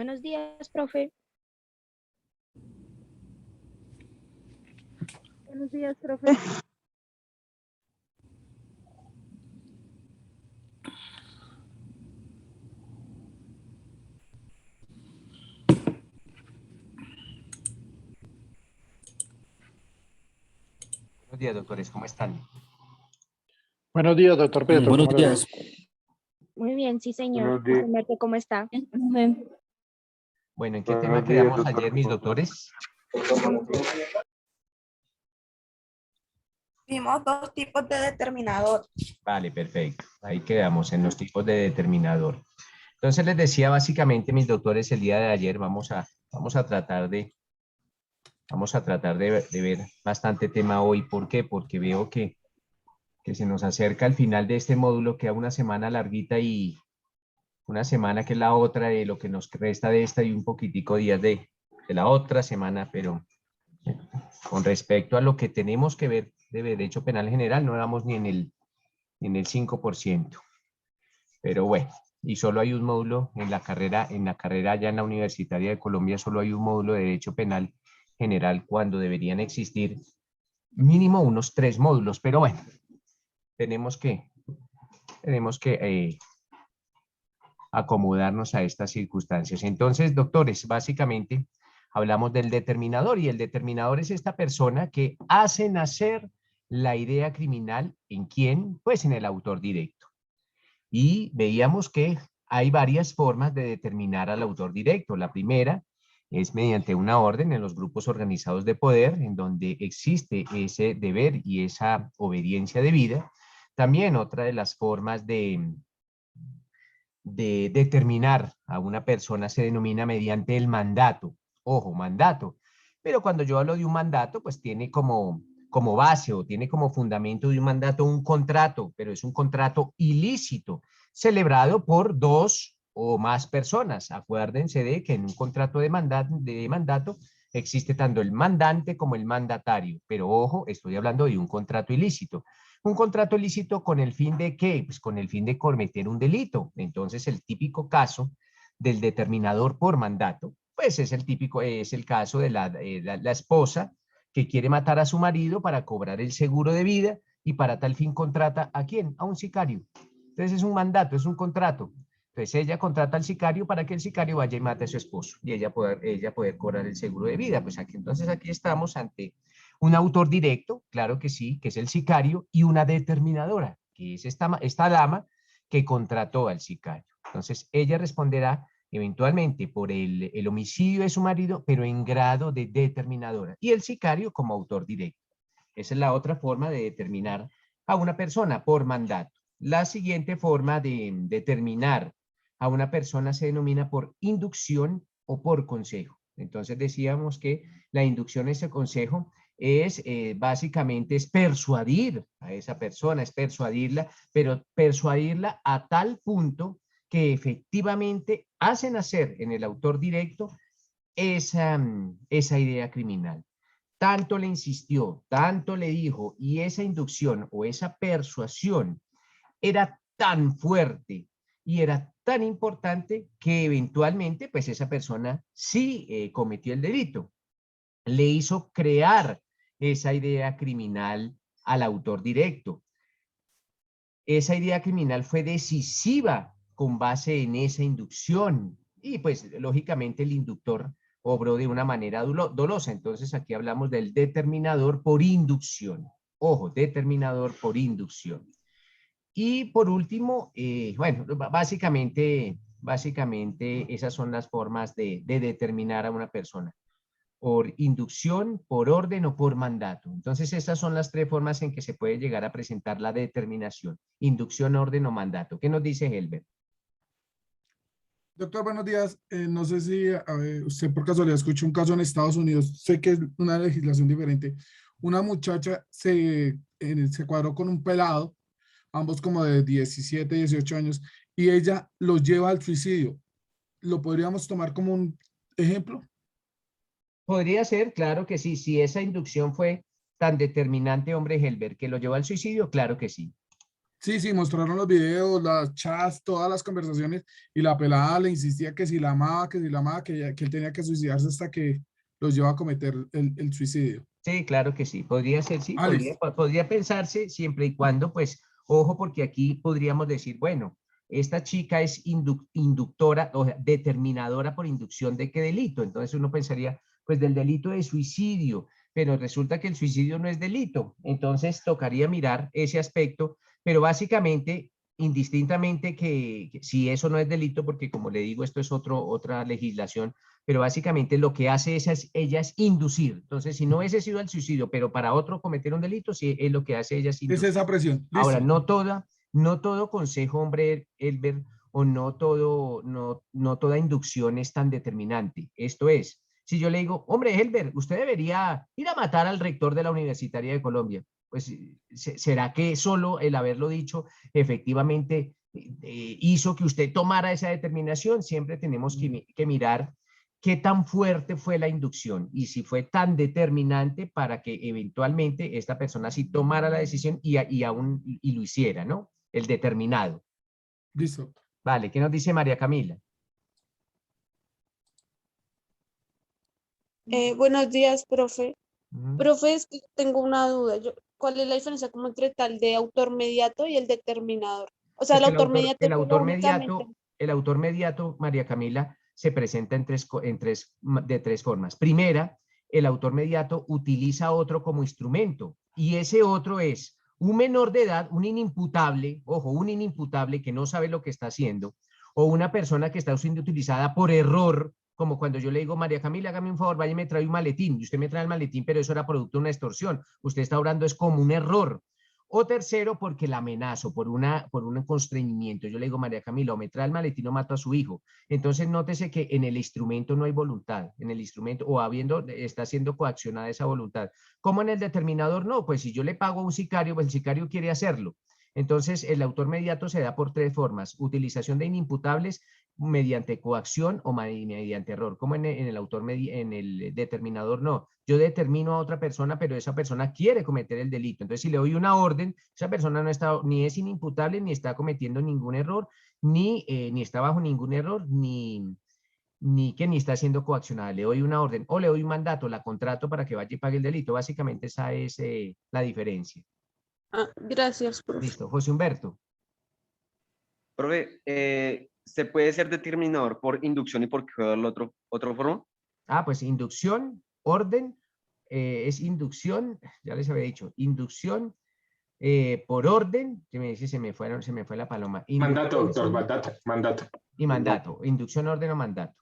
Buenos días, profe. Buenos días, profe. Buenos días, doctores, ¿cómo están? Buenos días, doctor Prieto. Buenos ¿Cómo le va? días. Muy bien, sí, señor. Buenos días. Profe Marte, ¿cómo está? Bueno, ¿en qué Buenos tema días, quedamos doctor. ayer, mis doctores? Vimos dos tipos de determinador. Vale, perfecto. Ahí quedamos en los tipos de determinador. Entonces les decía básicamente, mis doctores, el día de ayer vamos a tratar de ver bastante tema hoy. ¿Por qué? Porque veo que se nos acerca al final de este módulo, queda una semana larguita y una semana que es la otra de lo que nos resta de esta y un poquitico días de la otra semana, pero con respecto a lo que tenemos que ver de derecho penal general, no vamos ni en el 5%. Pero bueno, y solo hay un módulo en la carrera ya en la Universitaria de Colombia, solo hay un módulo de derecho penal general cuando deberían existir mínimo unos 3 módulos. Pero bueno, tenemos que acomodarnos a estas circunstancias. Entonces, doctores, básicamente hablamos del determinador y el determinador es esta persona que hace nacer la idea criminal ¿en quién? Pues en el autor directo. Y veíamos que hay varias formas de determinar al autor directo. La primera es mediante una orden en los grupos organizados de poder, en donde existe ese deber y esa obediencia debida. También otra de las formas de determinar a una persona se denomina mediante el mandato. Ojo, mandato. Pero cuando yo hablo de un mandato, pues tiene como base o tiene como fundamento de un mandato un contrato, pero es un contrato ilícito, celebrado por 2 o más personas. Acuérdense de que en un contrato de mandato existe tanto el mandante como el mandatario. Pero ojo, estoy hablando de un contrato ilícito. Un contrato ilícito con el fin de ¿qué? Pues con el fin de cometer un delito. Entonces, el típico caso del determinador por mandato, pues es el caso de la esposa que quiere matar a su marido para cobrar el seguro de vida y para tal fin contrata ¿a quién? A un sicario. Entonces es un mandato, es un contrato. Entonces ella contrata al sicario para que el sicario vaya y mate a su esposo y ella poder cobrar el seguro de vida. Pues aquí estamos ante un autor directo, claro que sí, que es el sicario, y una determinadora, que es esta dama que contrató al sicario. Entonces, ella responderá eventualmente por el homicidio de su marido, pero en grado de determinadora. Y el sicario como autor directo. Esa es la otra forma de determinar a una persona por mandato. La siguiente forma de determinar a una persona se denomina por inducción o por consejo. Entonces decíamos que la inducción, ese consejo, es básicamente es persuadir a esa persona, es persuadirla, pero persuadirla a tal punto que efectivamente hace nacer en el autor directo esa idea criminal. Tanto le insistió, tanto le dijo, y esa inducción o esa persuasión era tan fuerte y era tan importante que eventualmente, pues esa persona sí cometió el delito. Le hizo crear esa idea criminal al autor directo. Esa idea criminal fue decisiva con base en esa inducción y pues lógicamente el inductor obró de una manera dolosa. Entonces aquí hablamos del determinador por inducción. Ojo, determinador por inducción. Y por último, bueno, básicamente esas son las formas de determinar a una persona por inducción, por orden o por mandato. Entonces, estas son las 3 formas en que se puede llegar a presentar la determinación: inducción, orden o mandato. ¿Qué nos dice Helber? Doctor, buenos días. No sé si usted por casualidad escuchó un caso en Estados Unidos. Sé que es una legislación diferente. Una muchacha se cuadró con un pelado, ambos como de 17, 18 años, y ella los lleva al suicidio. ¿Lo podríamos tomar como un ejemplo? Podría ser, claro que sí. Si esa inducción fue tan determinante, hombre Helber, que lo llevó al suicidio, claro que sí. Sí, mostraron los videos, las chats, todas las conversaciones, y la pelada le insistía que si la amaba, que él tenía que suicidarse hasta que los lleva a cometer el suicidio. Sí, claro que sí. Podría ser, sí, Alex, podría pensarse siempre y cuando, pues, ojo, porque aquí podríamos decir, bueno, esta chica es inductora, o sea, determinadora por inducción de qué delito. Entonces uno pensaría, pues, del delito de suicidio, pero resulta que el suicidio no es delito. Entonces tocaría mirar ese aspecto, pero básicamente, indistintamente que si eso no es delito, porque como le digo, esto es otra legislación, pero básicamente lo que hace ella es inducir. Entonces, si no hubiese sido el suicidio, pero para otro cometer un delito, sí, es lo que hace ella es es inducir. esa presión. Ahora, Listo. no todo consejo, hombre, Elber, o no toda inducción es tan determinante. Esto es, si yo le digo, hombre, Elber, usted debería ir a matar al rector de la Universitaria de Colombia, pues, ¿será que solo el haberlo dicho efectivamente hizo que usted tomara esa determinación? Siempre tenemos que mirar qué tan fuerte fue la inducción y si fue tan determinante para que eventualmente esta persona sí tomara la decisión y lo hiciera, ¿no? El determinado. Listo. Vale, ¿qué nos dice María Camila? Buenos días, profe. Ujú. Profe, es que tengo una duda. ¿Cuál es la diferencia como entre tal de autor mediato y el determinador? O sea, Pues el autor mediato es uno únicamente. el autor mediato, María Camila, se presenta de tres formas. Primera, el autor mediato utiliza otro como instrumento y ese otro es un menor de edad, un inimputable, ojo, un inimputable que no sabe lo que está haciendo, o una persona que está siendo utilizada por error, como cuando yo le digo, María Camila, hágame un favor, vaya y me trae un maletín, y usted me trae el maletín, pero eso era producto de una extorsión. Usted está obrando es como un error. O tercero, porque la amenazo por un constreñimiento. Yo le digo, María Camila, o me trae el maletín o mato a su hijo. Entonces, nótese que en el instrumento no hay voluntad. En el instrumento, está siendo coaccionada esa voluntad. ¿Cómo en el determinador no? Pues si yo le pago a un sicario, pues el sicario quiere hacerlo. Entonces, el autor mediato se da por tres formas. Utilización de inimputables mediante coacción o mediante error. Como en en el determinador no. Yo determino a otra persona, pero esa persona quiere cometer el delito. Entonces, si le doy una orden, esa persona no está, ni es inimputable, ni está cometiendo ningún error, ni está bajo ningún error, ni está siendo coaccionada. Le doy una orden o le doy un mandato, la contrato para que vaya y pague el delito. Básicamente esa es la diferencia. Gracias, profe. Listo. José Humberto. Profe, ¿se puede ser determinador por inducción y por qué darle otra forma? Pues inducción, orden, es inducción, ya les había dicho, inducción por orden, que me dice, se me fue la paloma. Mandato, Inducción doctor, mandato. y mandato, inducción, orden o mandato.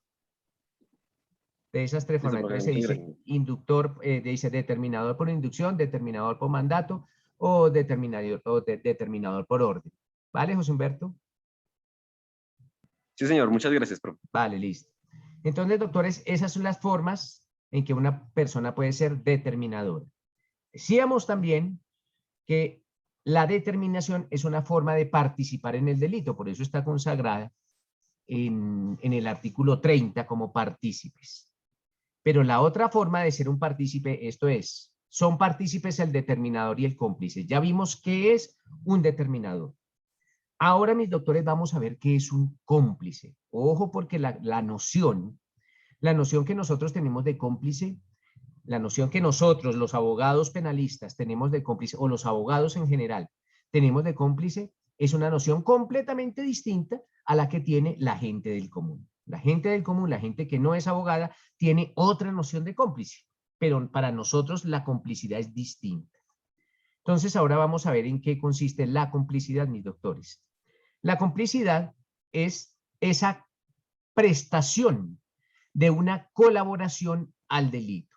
De esas tres Listo, formas. profe, Entonces se muchas dice gracias. inductor, dice determinador por inducción, determinador por mandato o determinador por orden. ¿Vale, José Humberto? Sí, señor, muchas gracias, profe. Vale, listo. Entonces, doctores, esas son las formas en que una persona puede ser determinadora. Decíamos también que la determinación es una forma de participar en el delito, por eso está consagrada en el artículo 30 como partícipes. Pero la otra forma de ser un partícipe, esto es, son partícipes el determinador y el cómplice. Ya vimos qué es un determinador. Ahora, mis doctores, vamos a ver qué es un cómplice. Ojo, porque la noción que nosotros tenemos de cómplice, la noción que nosotros, los abogados penalistas, tenemos de cómplice, o los abogados en general, tenemos de cómplice, es una noción completamente distinta a la que tiene la gente del común. La gente del común, la gente que no es abogada, tiene otra noción de cómplice, pero para nosotros la complicidad es distinta. Entonces, ahora vamos a ver en qué consiste la complicidad, mis doctores. La complicidad es esa prestación de una colaboración al delito.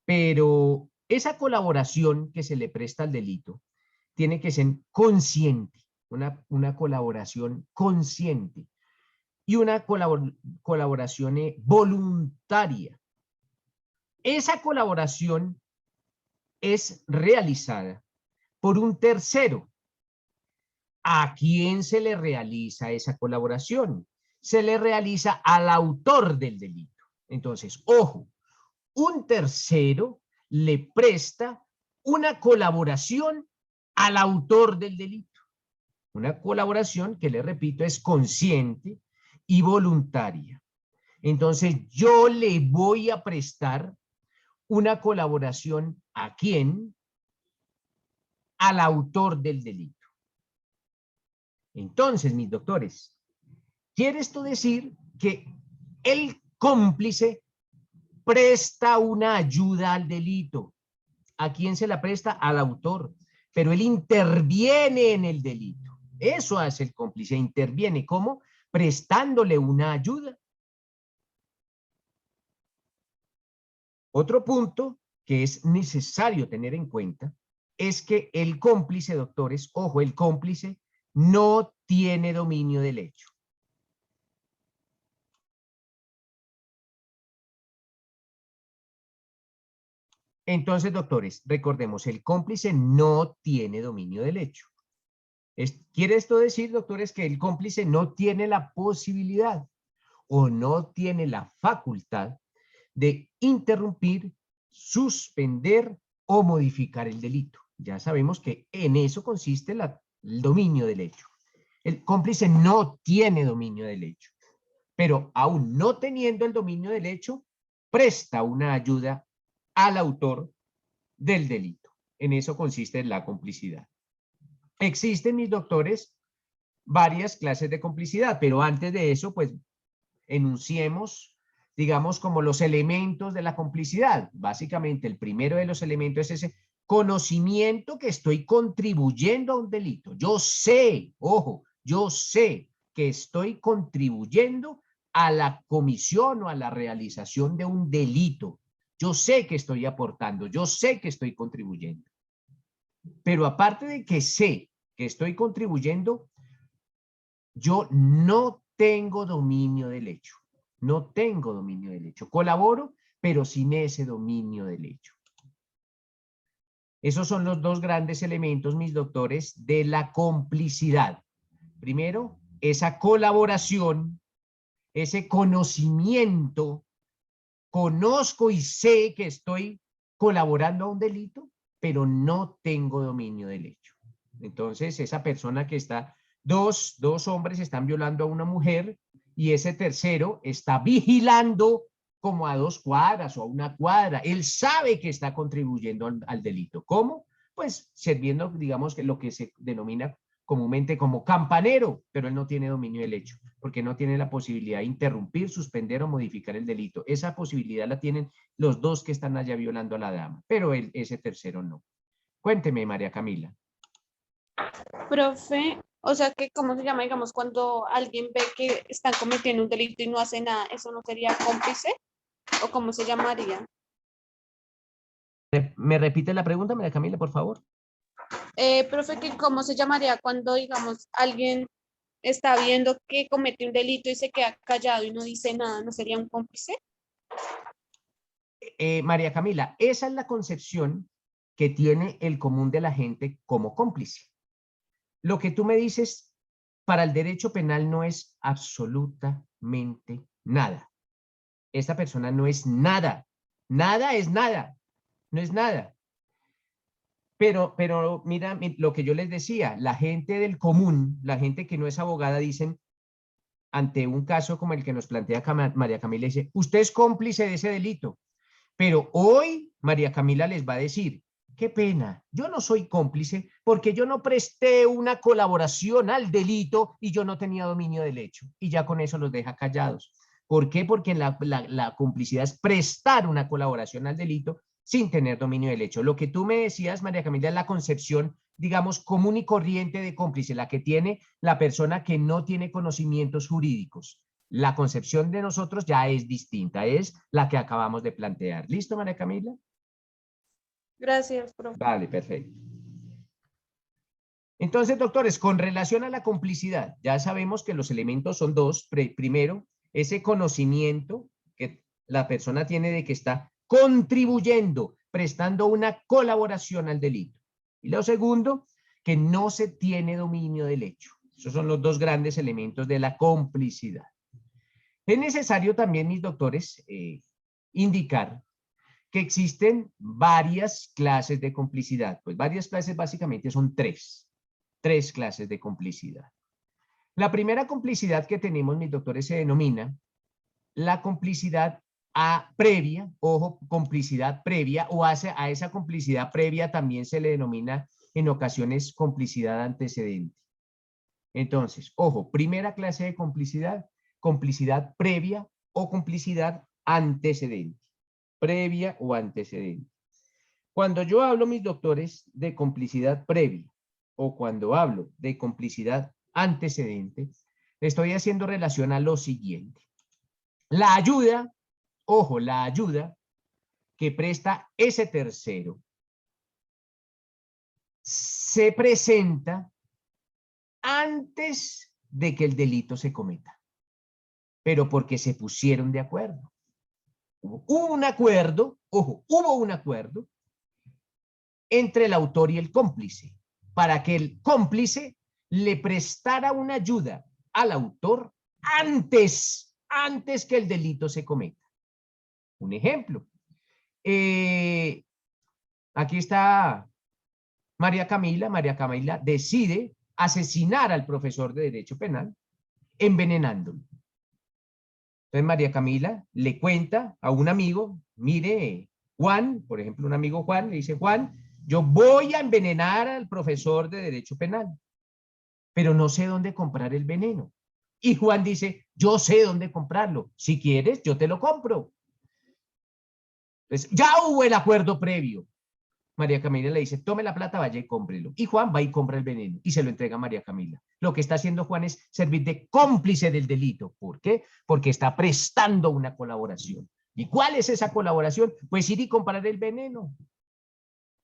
Pero esa colaboración que se le presta al delito tiene que ser consciente, una colaboración consciente y una colaboración voluntaria. Esa colaboración es realizada por un tercero. ¿A quién se le realiza esa colaboración? Se le realiza al autor del delito. Entonces, ojo, un tercero le presta una colaboración al autor del delito. Una colaboración que, le repito, es consciente y voluntaria. Entonces, yo le voy a prestar una colaboración ¿a quién? Al autor del delito. Entonces, mis doctores, quiere esto decir que el cómplice presta una ayuda al delito. ¿A quién se la presta? Al autor. Pero él interviene en el delito. Eso hace el cómplice, interviene. ¿Cómo? Prestándole una ayuda. Otro punto que es necesario tener en cuenta es que el cómplice, doctores, ojo, el cómplice no tiene dominio del hecho. Entonces, doctores, recordemos, el cómplice no tiene dominio del hecho. ¿Quiere esto decir, doctores, que el cómplice no tiene la posibilidad o no tiene la facultad de interrumpir, suspender o modificar el delito? Ya sabemos que en eso consiste el dominio del hecho. El cómplice no tiene dominio del hecho, pero aún no teniendo el dominio del hecho, presta una ayuda al autor del delito. En eso consiste la complicidad. Existen, mis doctores, varias clases de complicidad, pero antes de eso, pues, enunciemos, digamos, como los elementos de la complicidad. Básicamente, el primero de los elementos es ese conocimiento que estoy contribuyendo a un delito. Yo sé, ojo, yo sé que estoy contribuyendo a la comisión o a la realización de un delito. Yo sé que estoy aportando, yo sé que estoy contribuyendo. Pero aparte de que sé que estoy contribuyendo, yo no tengo dominio del hecho. No tengo dominio del hecho. Colaboro, pero sin ese dominio del hecho. Esos son los dos grandes elementos, mis doctores, de la complicidad. Primero, esa colaboración, ese conocimiento. Conozco y sé que estoy colaborando a un delito, pero no tengo dominio del hecho. Entonces, esa persona que está, dos hombres están violando a una mujer y ese tercero está vigilando como a 2 cuadras o a 1 cuadra. Él sabe que está contribuyendo al delito. ¿Cómo? Pues sirviendo, digamos, que lo que se denomina comúnmente como campanero, pero él no tiene dominio del hecho, porque no tiene la posibilidad de interrumpir, suspender o modificar el delito. Esa posibilidad la tienen los dos que están allá violando a la dama, pero ese tercero no. Cuénteme, María Camila. Profe, o sea que, ¿cómo se llama? Digamos, cuando alguien ve que están cometiendo un delito y no hace nada, ¿eso no sería cómplice? ¿O cómo se llamaría? ¿Me repite la pregunta, María Camila, por favor? Profe, que ¿cómo se llamaría cuando, digamos, alguien está viendo que comete un delito y se queda callado y no dice nada? ¿No sería un cómplice? María Camila, esa es la concepción que tiene el común de la gente como cómplice. Lo que tú me dices para el derecho penal no es absolutamente nada. Esta persona no es nada. Nada es nada. No es nada. Pero mira lo que yo les decía, la gente del común, la gente que no es abogada, dicen, ante un caso como el que nos plantea María Camila, dice, usted es cómplice de ese delito. Pero hoy María Camila les va a decir, qué pena, yo no soy cómplice porque yo no presté una colaboración al delito y yo no tenía dominio del hecho. Y ya con eso los deja callados. ¿Por qué? Porque la complicidad es prestar una colaboración al delito sin tener dominio del hecho. Lo que tú me decías, María Camila, es la concepción, digamos, común y corriente de cómplice, la que tiene la persona que no tiene conocimientos jurídicos. La concepción de nosotros ya es distinta, es la que acabamos de plantear. ¿Listo, María Camila? Gracias, profe. Vale, perfecto. Entonces, doctores, con relación a la complicidad, ya sabemos que los elementos son dos. Primero, ese conocimiento que la persona tiene de que está contribuyendo, prestando una colaboración al delito. Y lo segundo, que no se tiene dominio del hecho. Esos son los dos grandes elementos de la complicidad. Es necesario también, mis doctores, indicar que existen varias clases de complicidad. Pues varias clases básicamente son 3. tres clases de complicidad. La primera complicidad que tenemos, mis doctores, se denomina la complicidad previa, ojo, complicidad previa, o a esa complicidad previa también se le denomina en ocasiones complicidad antecedente. Entonces, ojo, primera clase de complicidad, complicidad previa o complicidad antecedente. Previa o antecedente. Cuando yo hablo, mis doctores, de complicidad previa o cuando hablo de complicidad antecedente, estoy haciendo relación a lo siguiente. La ayuda, ojo, la ayuda que presta ese tercero se presenta antes de que el delito se cometa, pero porque se pusieron de acuerdo. Hubo un acuerdo, ojo, hubo un acuerdo entre el autor y el cómplice para que el cómplice le prestara una ayuda al autor antes que el delito se cometa. Un ejemplo. Aquí está María Camila. María Camila decide asesinar al profesor de Derecho Penal envenenándolo. Entonces María Camila le cuenta a un amigo, mire, Juan, por ejemplo, un amigo Juan, le dice, Juan, yo voy a envenenar al profesor de Derecho Penal, pero no sé dónde comprar el veneno. Y Juan dice, yo sé dónde comprarlo. Si quieres, yo te lo compro. Entonces, ya hubo el acuerdo previo. María Camila le dice, tome la plata, vaya y cómprelo. Y Juan va y compra el veneno y se lo entrega a María Camila. Lo que está haciendo Juan es servir de cómplice del delito. ¿Por qué? Porque está prestando una colaboración. ¿Y cuál es esa colaboración? Pues ir y comprar el veneno.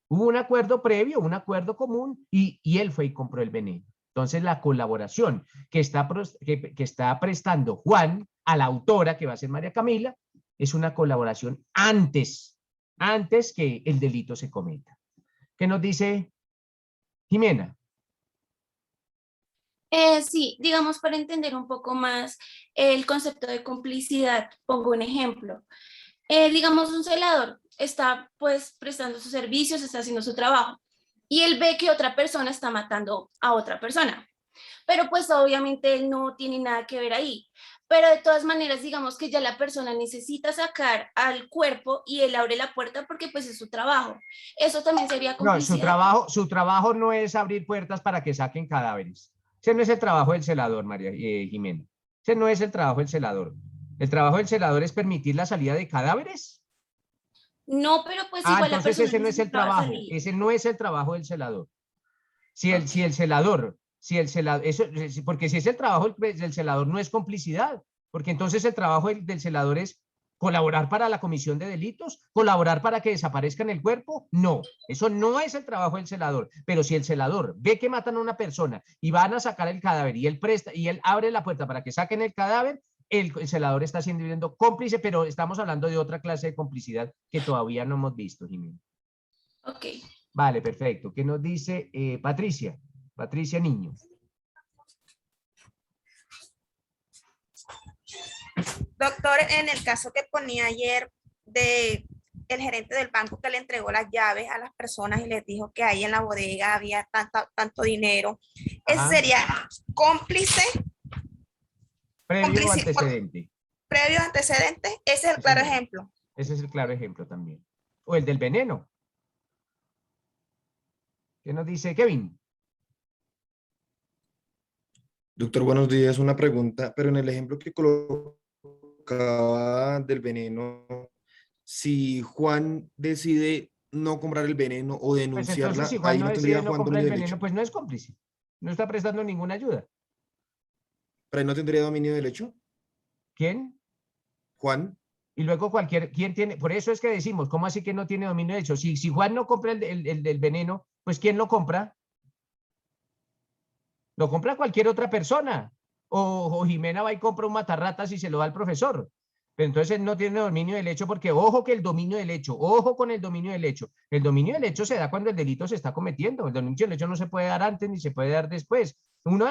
Hubo un acuerdo previo, un acuerdo común y él fue y compró el veneno. Entonces la colaboración que está prestando Juan a la autora, que va a ser María Camila, es una colaboración antes que el delito se cometa. ¿Qué nos dice Jimena? Sí, digamos, para entender un poco más el concepto de complicidad, pongo un ejemplo. Digamos, un celador está pues prestando sus servicios, está haciendo su trabajo y él ve que otra persona está matando a otra persona, pero pues obviamente él no tiene nada que ver ahí. Pero de todas maneras, digamos que ya la persona necesita sacar al cuerpo y él abre la puerta porque pues es su trabajo. Eso también sería No, complicidad. su trabajo no es abrir puertas para que saquen cadáveres. Ese no es el trabajo del celador, María Jimena. Ese no es el trabajo del celador. El trabajo del celador es permitir la salida de cadáveres. No, pero pues igual la Entonces persona ese no es el necesitaba trabajo. salir. Ese no es el trabajo del celador. Porque si es el trabajo del celador no es complicidad, porque entonces el trabajo del celador es colaborar para la comisión de delitos, colaborar para que desaparezcan el cuerpo. No, eso no es el trabajo del celador. Pero si el celador ve que matan a una persona y van a sacar el cadáver y él abre la puerta para que saquen el cadáver, el celador está siendo cómplice, pero estamos hablando de otra clase de complicidad que todavía no hemos visto, Jimena. Ok. Vale, perfecto. ¿Qué nos dice Patricia? Patricia Niño. Doctor, en el caso que ponía ayer de el gerente del banco que le entregó las llaves a las personas y les dijo que ahí en la bodega había tanto dinero, ese Ajá. sería cómplice, Previo o antecedente. previo antecedente. Ese es el claro ejemplo. Ese es el claro ejemplo también. O el del veneno. ¿Qué nos dice Kevin? Doctor, buenos días. Una pregunta, pero en el ejemplo que colocaba del veneno, si Juan decide no comprar el veneno o Pues denunciarla, entonces si Juan ahí no no decide tendría no Juan comprar dominio el del veneno, hecho. pues no es cómplice. No está prestando ninguna ayuda. ¿Pero ahí no tendría dominio del hecho? ¿Quién? Juan. Y luego ¿quién tiene? Por eso es que decimos, ¿cómo así que no tiene dominio de hecho? Si Juan no compra el del veneno, pues ¿quién lo compra? Lo compra cualquier otra persona. O Jimena va y compra un matarratas y se lo da al profesor. Pero entonces él no tiene dominio del hecho porque ojo que el dominio del hecho, ojo con el dominio del hecho. El dominio del hecho se da cuando el delito se está cometiendo. El dominio del hecho no se puede dar antes ni se puede dar después. Uno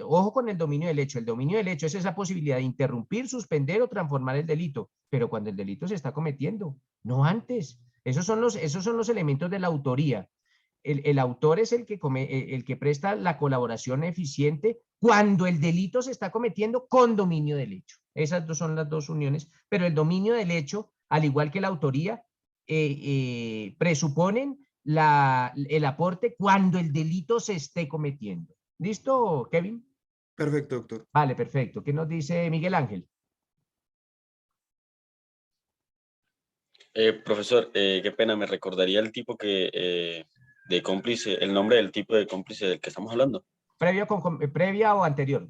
ojo con el dominio del hecho. El dominio del hecho es esa posibilidad de interrumpir, suspender o transformar el delito, pero cuando el delito se está cometiendo, no antes. Esos son los elementos de la autoría. el autor es el que presta la colaboración eficiente cuando el delito se está cometiendo con dominio del hecho. Esas dos son las dos uniones, pero el dominio del hecho, al igual que la autoría, presuponen el aporte cuando el delito se esté cometiendo. ¿Listo, Kevin? Perfecto, doctor. Vale, perfecto. ¿Qué nos dice Miguel Ángel? Profesor, qué pena, ¿me recordaría el tipo de cómplice, el nombre del tipo de cómplice del que estamos hablando? ¿Previa o anterior?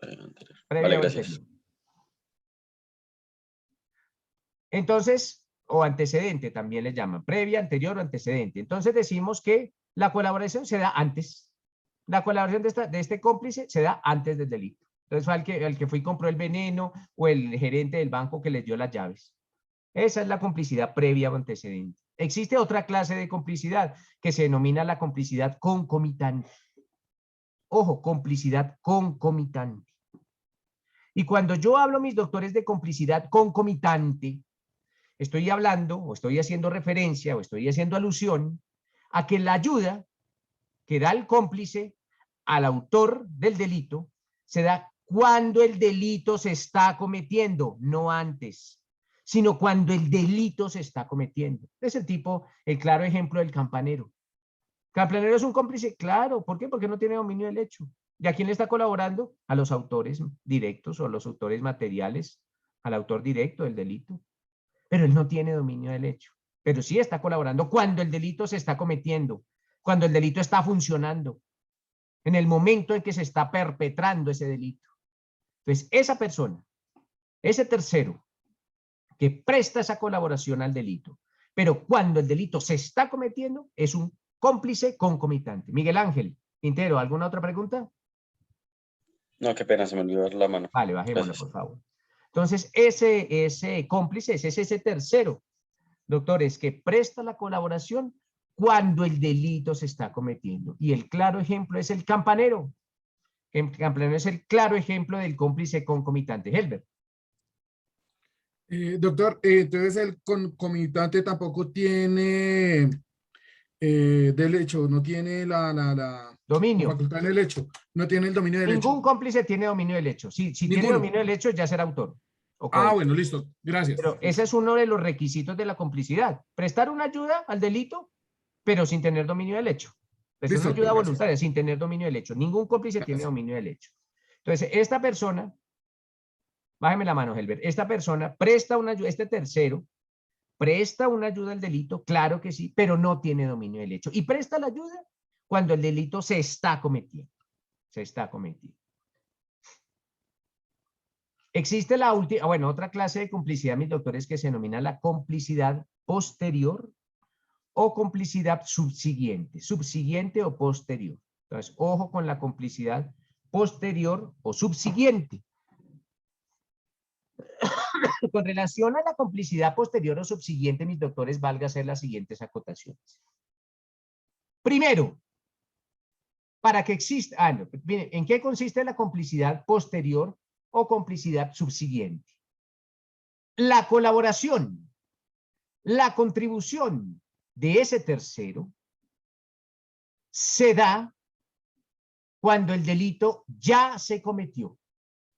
Anterior. Previa Vale, o gracias. anterior. Entonces, o antecedente también le llaman, previa, anterior o antecedente. Entonces decimos que la colaboración se da antes. La colaboración de este cómplice se da antes del delito. Entonces fue al que fue y compró el veneno o el gerente del banco que les dio las llaves. Esa es la complicidad previa o antecedente. Existe otra clase de complicidad que se denomina la complicidad concomitante. Ojo, complicidad concomitante. Y cuando yo hablo, mis doctores, de complicidad concomitante, estoy hablando o estoy haciendo referencia o estoy haciendo alusión a que la ayuda que da el cómplice al autor del delito se da cuando el delito se está cometiendo, no antes, sino cuando el delito se está cometiendo. Es el claro ejemplo del campanero. ¿Campanero es un cómplice? Claro. ¿Por qué? Porque no tiene dominio del hecho. ¿Y a quién le está colaborando? A los autores directos o a los autores materiales, al autor directo del delito. Pero él no tiene dominio del hecho. Pero sí está colaborando cuando el delito se está cometiendo, cuando el delito está funcionando, en el momento en que se está perpetrando ese delito. Entonces, esa persona, ese tercero, que presta esa colaboración al delito, pero cuando el delito se está cometiendo, es un cómplice concomitante. Miguel Ángel Quintero, ¿alguna otra pregunta? No, qué pena, se me olvidó la mano. Vale, bajémosla, Gracias. por favor. Entonces, ese cómplice es ese tercero, doctores, que presta la colaboración cuando el delito se está cometiendo. Y el claro ejemplo es el campanero. El campanero es el claro ejemplo del cómplice concomitante. Helber. Doctor, entonces el concomitante tampoco tiene del hecho, no tiene la Dominio. facultad en el hecho, no tiene el dominio del hecho. Ningún cómplice tiene dominio del hecho. Si tiene Ninguno. dominio del hecho, ya será autor. Ah, bueno, listo. Gracias. Pero ese es uno de los requisitos de la complicidad. Prestar una ayuda al delito, pero sin tener dominio del hecho. Es Listo, una ayuda gracias. voluntaria, sin tener dominio del hecho. Ningún cómplice tiene Gracias. dominio del hecho. Entonces, esta persona, bájeme la mano, Helber, esta persona presta una ayuda, este tercero, presta una ayuda al delito, claro que sí, pero no tiene dominio del hecho. Y presta la ayuda cuando el delito se está cometiendo. Se está cometiendo. Existe la última, bueno, otra clase de complicidad, mis doctores, que se denomina la complicidad posterior o complicidad subsiguiente o posterior. Entonces, ojo con la complicidad posterior o subsiguiente. Con relación a la complicidad posterior o subsiguiente, mis doctores, valga hacer las siguientes acotaciones. Primero, para que exista, no, miren, ¿en qué consiste la complicidad posterior o complicidad subsiguiente? La colaboración, la contribución de ese tercero se da cuando el delito ya se cometió,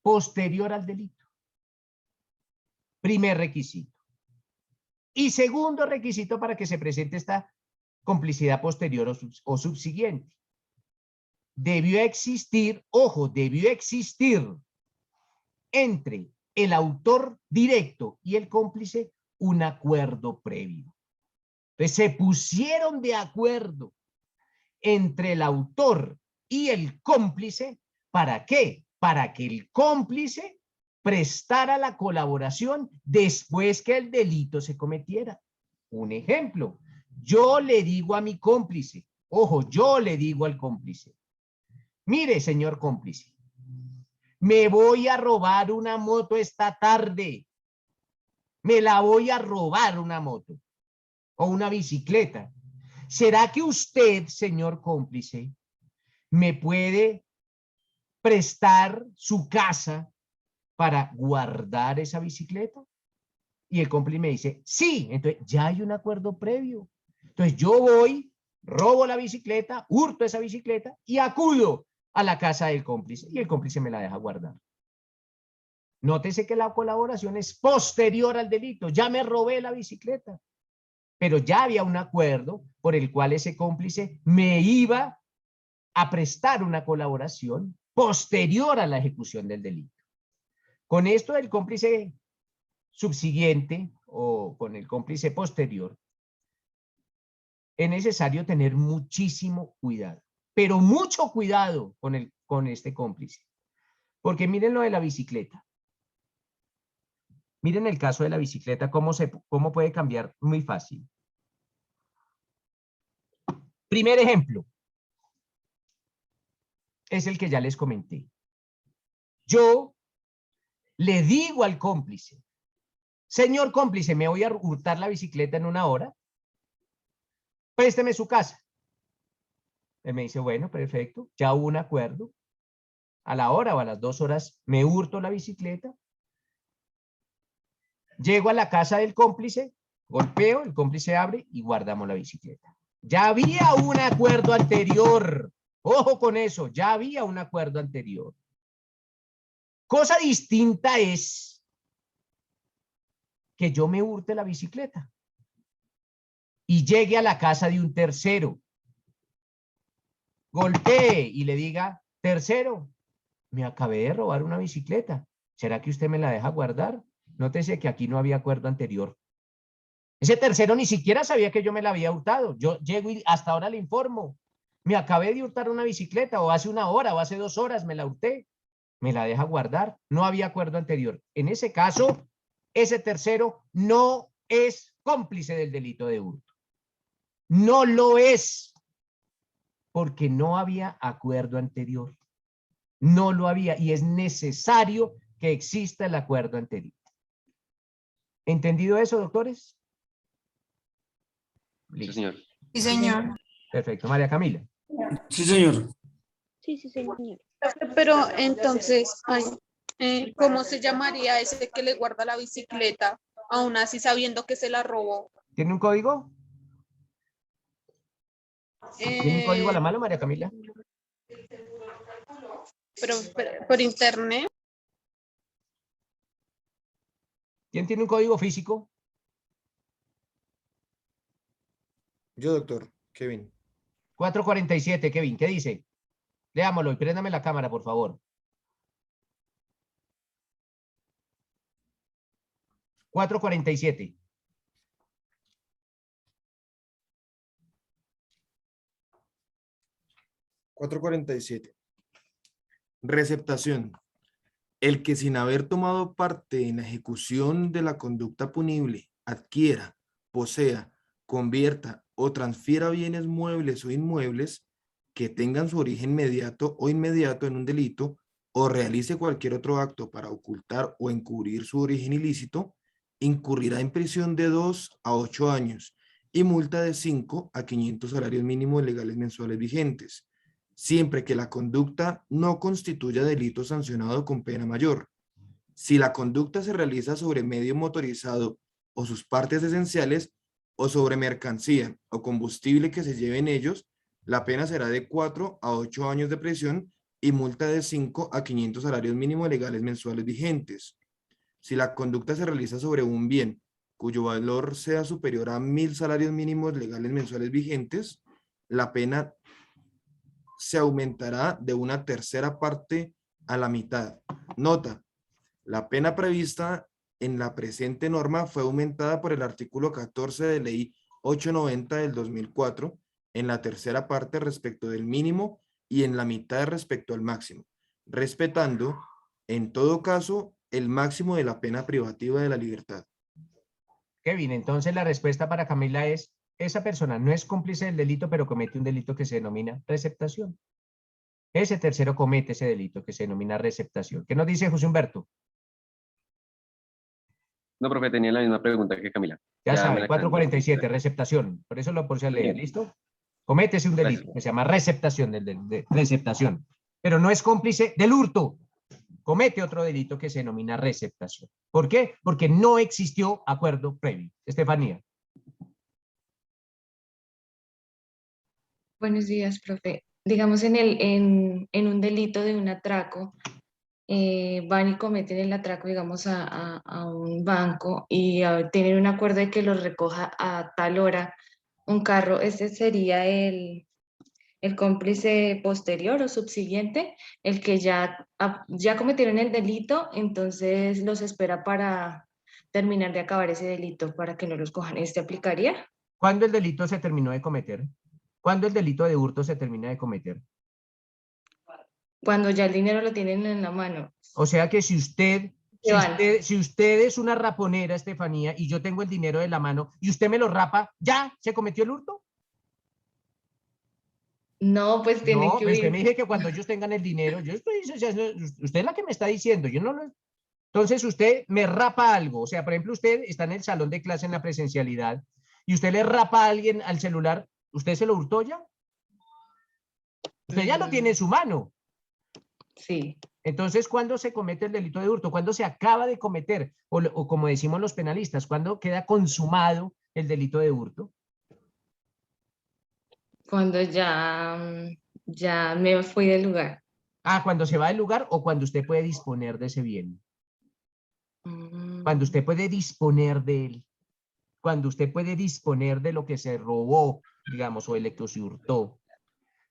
posterior al delito. Primer requisito. Y segundo requisito para que se presente esta complicidad posterior o subsiguiente. Debió existir, ojo, debió existir entre el autor directo y el cómplice un acuerdo previo. Entonces se pusieron de acuerdo entre el autor y el cómplice. ¿Para qué? Para que el cómplice prestara la colaboración después que el delito se cometiera. Un ejemplo, yo le digo a mi cómplice, ojo, yo le digo al cómplice, mire, señor cómplice, me voy a robar una moto esta tarde. Me la voy a robar una moto o una bicicleta. ¿Será que usted, señor cómplice, me puede prestar su casa para guardar esa bicicleta? Y el cómplice me dice, sí. Entonces ya hay un acuerdo previo. Entonces yo voy robo la bicicleta, hurto esa bicicleta y acudo a la casa del cómplice y el cómplice me la deja guardar. Nótese que la colaboración es posterior al delito. Ya me robé la bicicleta, pero ya había un acuerdo por el cual ese cómplice me iba a prestar una colaboración posterior a la ejecución del delito. Con esto del cómplice subsiguiente o con el cómplice posterior, es necesario tener muchísimo cuidado, pero mucho cuidado con este cómplice. Porque miren lo de la bicicleta. Miren el caso de la bicicleta, cómo puede cambiar muy fácil. Primer ejemplo. Es el que ya les comenté. Yo le digo al cómplice, señor cómplice, me voy a hurtar la bicicleta en 1 hora. Présteme su casa. Él me dice, bueno, perfecto, ya hubo un acuerdo. A la hora o a las 2 horas me hurto la bicicleta. Llego a la casa del cómplice, golpeo, el cómplice abre y guardamos la bicicleta. Ya había un acuerdo anterior. Ojo con eso, ya había un acuerdo anterior. Cosa distinta es que yo me hurte la bicicleta y llegue a la casa de un tercero, golpee y le diga, tercero, me acabé de robar una bicicleta. ¿Será que usted me la deja guardar? Nótese que aquí no había acuerdo anterior. Ese tercero ni siquiera sabía que yo me la había hurtado. Yo llego y hasta ahora le informo. Me acabé de hurtar una bicicleta o hace 1 hora o hace 2 horas me la hurté. Me la deja guardar. No había acuerdo anterior. En ese caso, ese tercero no es cómplice del delito de hurto. No lo es. Porque no había acuerdo anterior. No lo había y es necesario que exista el acuerdo anterior. ¿Entendido eso, doctores? Sí, señor. Sí, señor. Perfecto. María Camila. Sí, señor. Sí, sí, señor. Pero entonces, ¿cómo se llamaría ese que le guarda la bicicleta, aún así sabiendo que se la robó? ¿Tiene un código? ¿Tiene un código a la mano, María Camila? Pero por internet. ¿Quién tiene un código físico? Yo, doctor, Kevin. 447, Kevin, ¿qué dice? Leámoslo y préndame la cámara, por favor. 447. Receptación. El que sin haber tomado parte en la ejecución de la conducta punible adquiera, posea, convierta o transfiera bienes muebles o inmuebles que tengan su origen mediato o inmediato en un delito o realice cualquier otro acto para ocultar o encubrir su origen ilícito, incurrirá en prisión de 2 a 8 años y multa de 5 a 500 salarios mínimos legales mensuales vigentes, siempre que la conducta no constituya delito sancionado con pena mayor. Si la conducta se realiza sobre medio motorizado o sus partes esenciales, o sobre mercancía o combustible que se lleve en ellos, la pena será de 4 a 8 años de prisión y multa de 5 a 500 salarios mínimos legales mensuales vigentes. Si la conducta se realiza sobre un bien cuyo valor sea superior a 1.000 salarios mínimos legales mensuales vigentes, la pena se aumentará de 1/3 parte a la mitad. Nota, la pena prevista en la presente norma fue aumentada por el artículo 14 de Ley 890 del 2004 en la 3ª parte respecto del mínimo y en la mitad respecto al máximo, respetando en todo caso el máximo de la pena privativa de la libertad. Kevin, entonces la respuesta para Camila es, esa persona no es cómplice del delito, pero comete un delito que se denomina receptación. Ese tercero comete ese delito que se denomina receptación. ¿Qué nos dice José Humberto? No, profe, tenía la misma pregunta que Camila. Ya me sabe, la 447, receptación. Por eso lo puse a leer, Bien. ¿listo? Cométese un delito que se llama receptación, de receptación. Pero no es cómplice del hurto. Comete otro delito que se denomina receptación. ¿Por qué? Porque no existió acuerdo previo. Estefanía. Buenos días, profe. Digamos, en un delito de un atraco, van y cometen el atraco, digamos, a un banco y tienen un acuerdo de que los recoja a tal hora un carro. ¿Ese sería el cómplice posterior o subsiguiente, el que ya cometieron el delito, entonces los espera para terminar de acabar ese delito para que no los cojan? ¿Este aplicaría? ¿Cuándo el delito se terminó de cometer? ¿Cuándo el delito de hurto se termina de cometer? Cuando ya el dinero lo tienen en la mano. O sea que si usted, Se van. si usted es una raponera, Estefanía, y yo tengo el dinero de la mano y usted me lo rapa, ¿ya se cometió el hurto? No, pues tienen No, que pues usted me huir. dice que cuando ellos tengan el dinero, yo estoy, o sea, usted es la que me está diciendo, yo no lo... Entonces usted me rapa algo, o sea, por ejemplo, usted está en el salón de clase en la presencialidad y usted le rapa a alguien al celular, ¿usted se lo hurtó ya? Usted ya lo tiene en su mano. Sí. Entonces, ¿cuándo se comete el delito de hurto? ¿Cuándo se acaba de cometer? O como decimos los penalistas, ¿cuándo queda consumado el delito de hurto? Cuando ya me fui del lugar. Ah, cuando se va del lugar o cuando usted puede disponer de ese bien. Cuando usted puede disponer de él. Cuando usted puede disponer de lo que se robó, digamos, o el que se hurtó.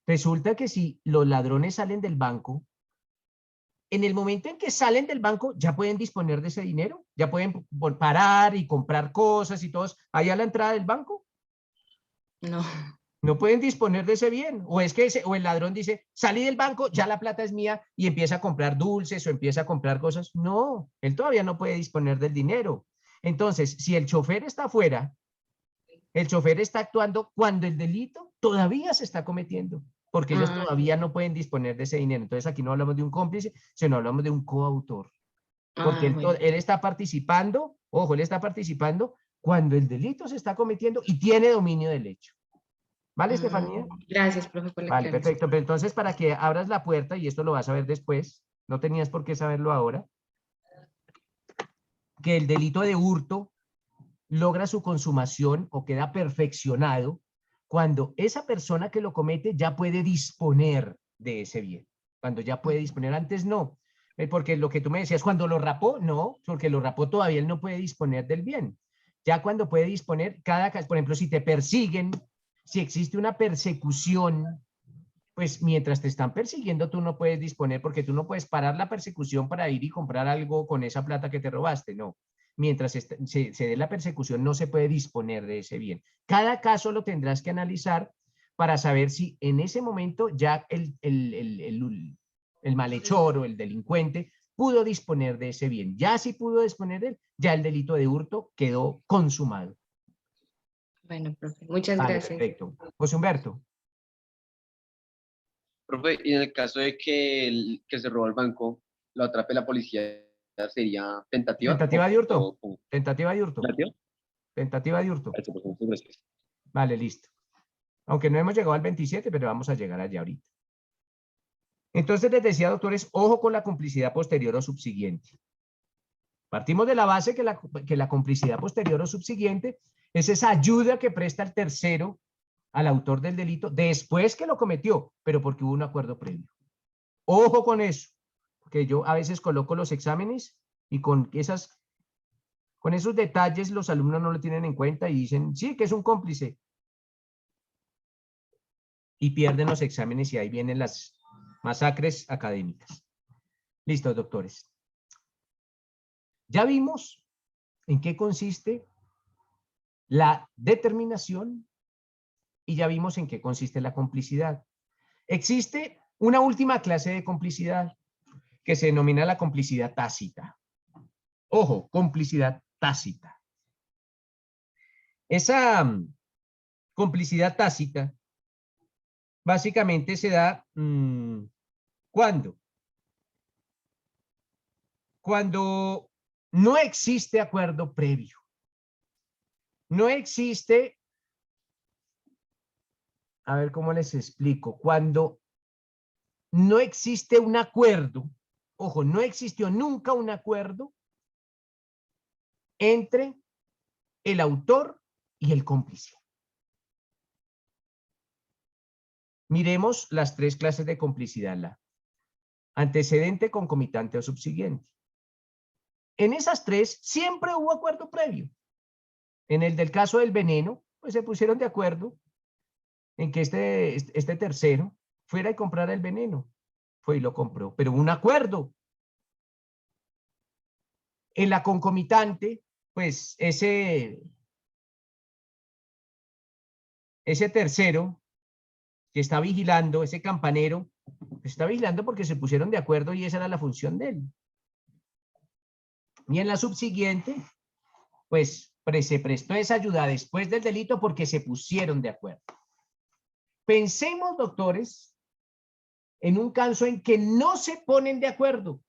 Resulta que si los ladrones salen del banco, en el momento en que salen del banco, ya pueden disponer de ese dinero, ya pueden parar y comprar cosas y todo, allá a la entrada del banco. No. No pueden disponer de ese bien. O es que o el ladrón dice, salí del banco, ya la plata es mía y empieza a comprar dulces o empieza a comprar cosas. No, él todavía no puede disponer del dinero. Entonces, si el chofer está afuera, el chofer está actuando cuando el delito todavía se está cometiendo, porque ellos todavía no pueden disponer de ese dinero. Entonces, aquí no hablamos de un cómplice, sino hablamos de un coautor. Porque Bueno. él está participando, ojo, él está participando cuando el delito se está cometiendo y tiene dominio del hecho. ¿Vale, Estefanía? Gracias, profe, por la Vale, aclaración. perfecto. Pero entonces, para que abras la puerta, y esto lo vas a ver después, no tenías por qué saberlo ahora, que el delito de hurto logra su consumación o queda perfeccionado cuando esa persona que lo comete ya puede disponer de ese bien. Cuando ya puede disponer, antes no. Porque lo que tú me decías, cuando lo rapó, no, porque lo rapó todavía él no puede disponer del bien. Ya cuando puede disponer, por ejemplo, si te persiguen, si existe una persecución, pues mientras te están persiguiendo tú no puedes disponer porque tú no puedes parar la persecución para ir y comprar algo con esa plata que te robaste, no. Mientras se dé la persecución no se puede disponer de ese bien. Cada caso lo tendrás que analizar para saber si en ese momento ya el malhechor o el delincuente pudo disponer de ese bien. Ya si pudo disponer de él, ya el delito de hurto quedó consumado. Bueno, profe, muchas Vale, gracias. perfecto. José Humberto. Profe, y en el caso de que el que se robó el banco lo atrape la policía, ¿sería tentativa? Tentativa de hurto. ¿O Tentativa de hurto. tentativa? Tentativa de hurto. Eso, pues, muchas gracias. Vale, listo. Aunque no hemos llegado al 27, pero vamos a llegar allá ahorita. Entonces les decía, doctores, ojo con la complicidad posterior o subsiguiente. Partimos de la base que la complicidad posterior o subsiguiente es esa ayuda que presta el tercero al autor del delito después que lo cometió, pero porque hubo un acuerdo previo. Ojo con eso, porque yo a veces coloco los exámenes y con esos detalles los alumnos no lo tienen en cuenta y dicen, sí, que es un cómplice. Y pierden los exámenes y ahí vienen las masacres académicas. Listo, doctores. Ya vimos en qué consiste la determinación y ya vimos en qué consiste la complicidad. Existe una última clase de complicidad que se denomina la complicidad tácita. Ojo, complicidad tácita. Esa complicidad tácita básicamente se da ¿cuándo? Cuando no existe acuerdo previo. No existe, a ver cómo les explico, cuando no existe un acuerdo, ojo, no existió nunca un acuerdo entre el autor y el cómplice. Miremos las tres clases de complicidad. La antecedente, concomitante o subsiguiente. En esas tres siempre hubo acuerdo previo. En el del caso del veneno, pues se pusieron de acuerdo en que este tercero fuera y comprara el veneno. Fue y lo compró, pero hubo un acuerdo. En la concomitante, pues ese tercero que está vigilando, ese campanero, está vigilando porque se pusieron de acuerdo y esa era la función de él. Y en la subsiguiente, pues se prestó esa ayuda después del delito porque se pusieron de acuerdo. Pensemos, doctores, en un caso en que no se ponen de acuerdo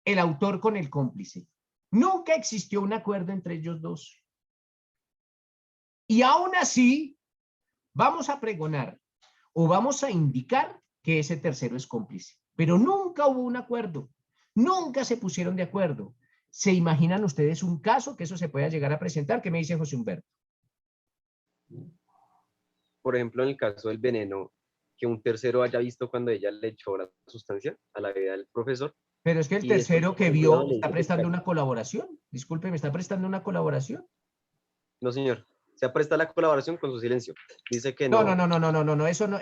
el autor con el cómplice. Nunca existió un acuerdo entre ellos dos. Y aún así, vamos a pregonar o vamos a indicar que ese tercero es cómplice. Pero nunca hubo un acuerdo. Nunca se pusieron de acuerdo. ¿Se imaginan ustedes un caso que eso se pueda llegar a presentar? ¿Qué me dice José Humberto? Por ejemplo, en el caso del veneno, que un tercero haya visto cuando ella le echó la sustancia a la bebida del profesor. Pero es que el Y después, tercero que por vio ejemplo, le está dice que prestando está- una colaboración. Disculpe, ¿me está prestando una colaboración? No, señor. Se presta la colaboración con su silencio. Dice que No, no. no, eso no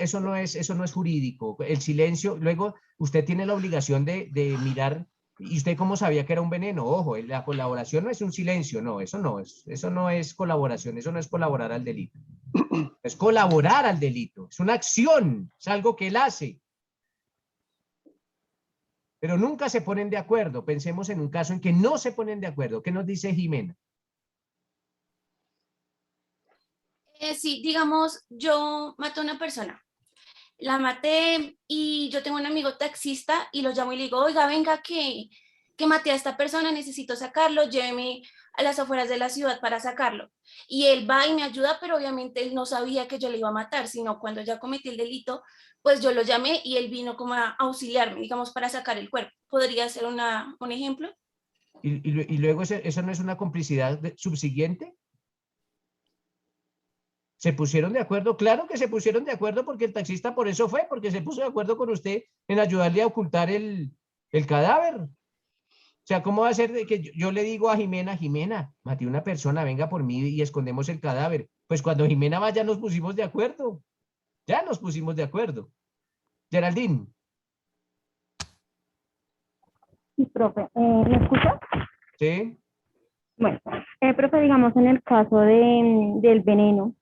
es jurídico. El silencio, luego usted tiene la obligación de mirar, y usted cómo sabía que era un veneno. Ojo, la colaboración no es un silencio, no es colaboración, eso no es colaborar al delito. Es colaborar al delito, es una acción, es algo que él hace. Pero nunca se ponen de acuerdo. Pensemos en un caso en que no se ponen de acuerdo. ¿Qué nos dice Jimena? Sí, digamos, yo maté a una persona, la maté y yo tengo un amigo taxista y lo llamo y le digo, oiga, venga que maté a esta persona, necesito sacarlo, lléveme a las afueras de la ciudad para sacarlo. Y él va y me ayuda, pero obviamente él no sabía que yo le iba a matar, sino cuando ya cometí el delito, pues yo lo llamé y él vino como a auxiliarme, digamos, para sacar el cuerpo. ¿Podría ser un ejemplo? Y luego eso no es una complicidad subsiguiente. ¿Se pusieron de acuerdo? Claro que se pusieron de acuerdo porque el taxista por eso fue, porque se puso de acuerdo con usted en ayudarle a ocultar el cadáver. O sea, ¿cómo va a ser de que yo le digo a Jimena, Jimena, maté a una persona, venga por mí y escondemos el cadáver? Pues cuando Jimena va ya nos pusimos de acuerdo. Ya nos pusimos de acuerdo. Geraldine. Sí, profe. ¿Me escucha? Sí. Bueno, profe, digamos en el caso del veneno,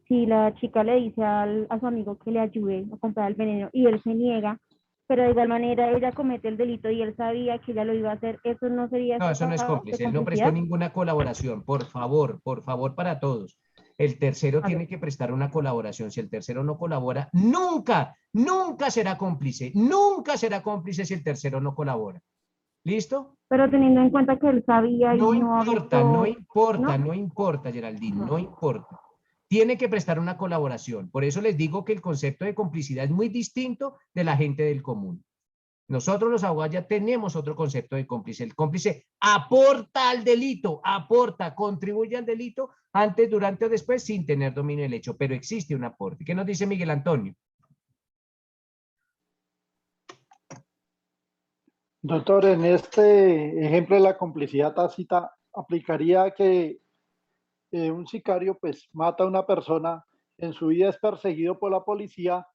si la chica le dice a su amigo que le ayude a comprar el veneno y él se niega, pero de igual manera ella comete el delito y él sabía que ella lo iba a hacer, ¿eso no sería No, eso no es estado de cómplice. Él no prestó complicidad? ninguna colaboración. Por favor para todos. El tercero tiene que prestar una colaboración. Si el tercero no colabora, nunca será cómplice. Nunca será cómplice si el tercero no colabora. ¿Listo? Pero teniendo en cuenta que él sabía y No no importa, ¿no? no importa, Geraldine, no importa. Tiene que prestar una colaboración. Por eso les digo que el concepto de complicidad es muy distinto de la gente del común. Nosotros los abogados ya tenemos otro concepto de cómplice. El cómplice aporta al delito, contribuye al delito antes, durante o después sin tener dominio del hecho, pero existe un aporte. ¿Qué nos dice Miguel Antonio? Doctor, en este ejemplo de la complicidad tácita, aplicaría que un sicario pues mata a una persona, en su vida es perseguido por la policía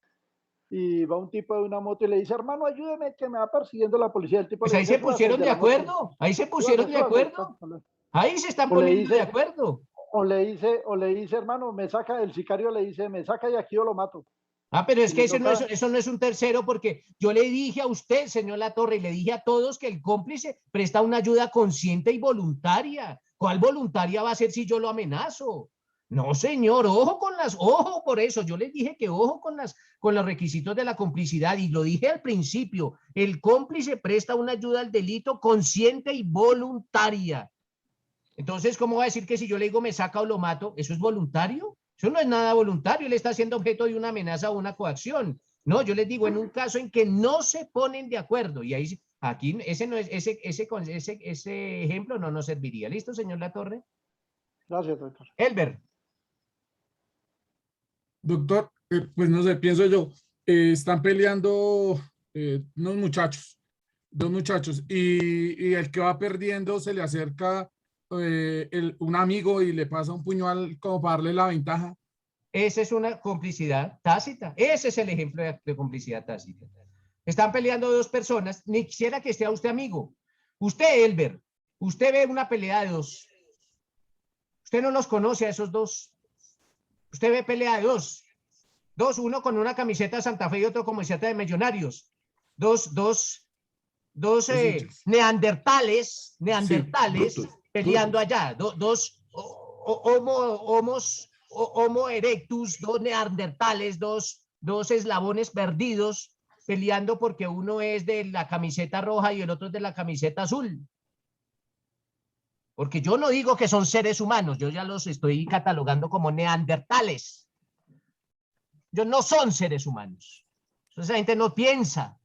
y va un tipo de una moto y le dice, hermano, ayúdeme que me va persiguiendo la policía. El tipo Pues le ahí dice, se súbase pusieron de de la moto. acuerdo, ahí se pusieron de acuerdo. Ahí se están O le poniendo de dice, acuerdo. o le dice, hermano, me saca, el sicario le dice, me saca y aquí yo lo mato. Ah, pero es Y que le eso toca, no es un tercero, porque yo le dije a usted, señor Latorre, y le dije a todos que el cómplice presta una ayuda consciente y voluntaria. ¿Cuál voluntaria va a ser si yo lo amenazo? No, señor, ojo por eso. Yo les dije que ojo con los requisitos de la complicidad, y lo dije al principio. El cómplice presta una ayuda al delito consciente y voluntaria. Entonces, ¿cómo va a decir que si yo le digo me saca o lo mato, eso es voluntario? Eso no es nada voluntario, él está siendo objeto de una amenaza o una coacción. No, yo les digo en un caso en que no se ponen de acuerdo, y ahí aquí ese ejemplo no nos serviría. ¿Listo, señor Latorre? Gracias, doctor. Elber. Doctor, Pues no sé, pienso yo, están peleando unos muchachos, dos muchachos, y el que va perdiendo se le acerca un amigo y le pasa un puñal como para darle la ventaja. Esa es una complicidad tácita. Ese es el ejemplo de complicidad tácita. Están peleando dos personas, ni quisiera que sea usted amigo. Usted, Elber, usted ve una pelea de dos. Usted no los conoce a esos dos. Usted ve pelea de dos. Uno con una camiseta de Santa Fe y otro con camiseta de Millonarios. Dos neandertales brutos, peleando turcos. allá. Dos Homo erectus, dos neandertales, dos eslabones perdidos, peleando porque uno es de la camiseta roja y el otro es de la camiseta azul. Porque yo no digo que son seres humanos, yo ya los estoy catalogando como neandertales. Ellos no son seres humanos. Entonces la gente no piensa.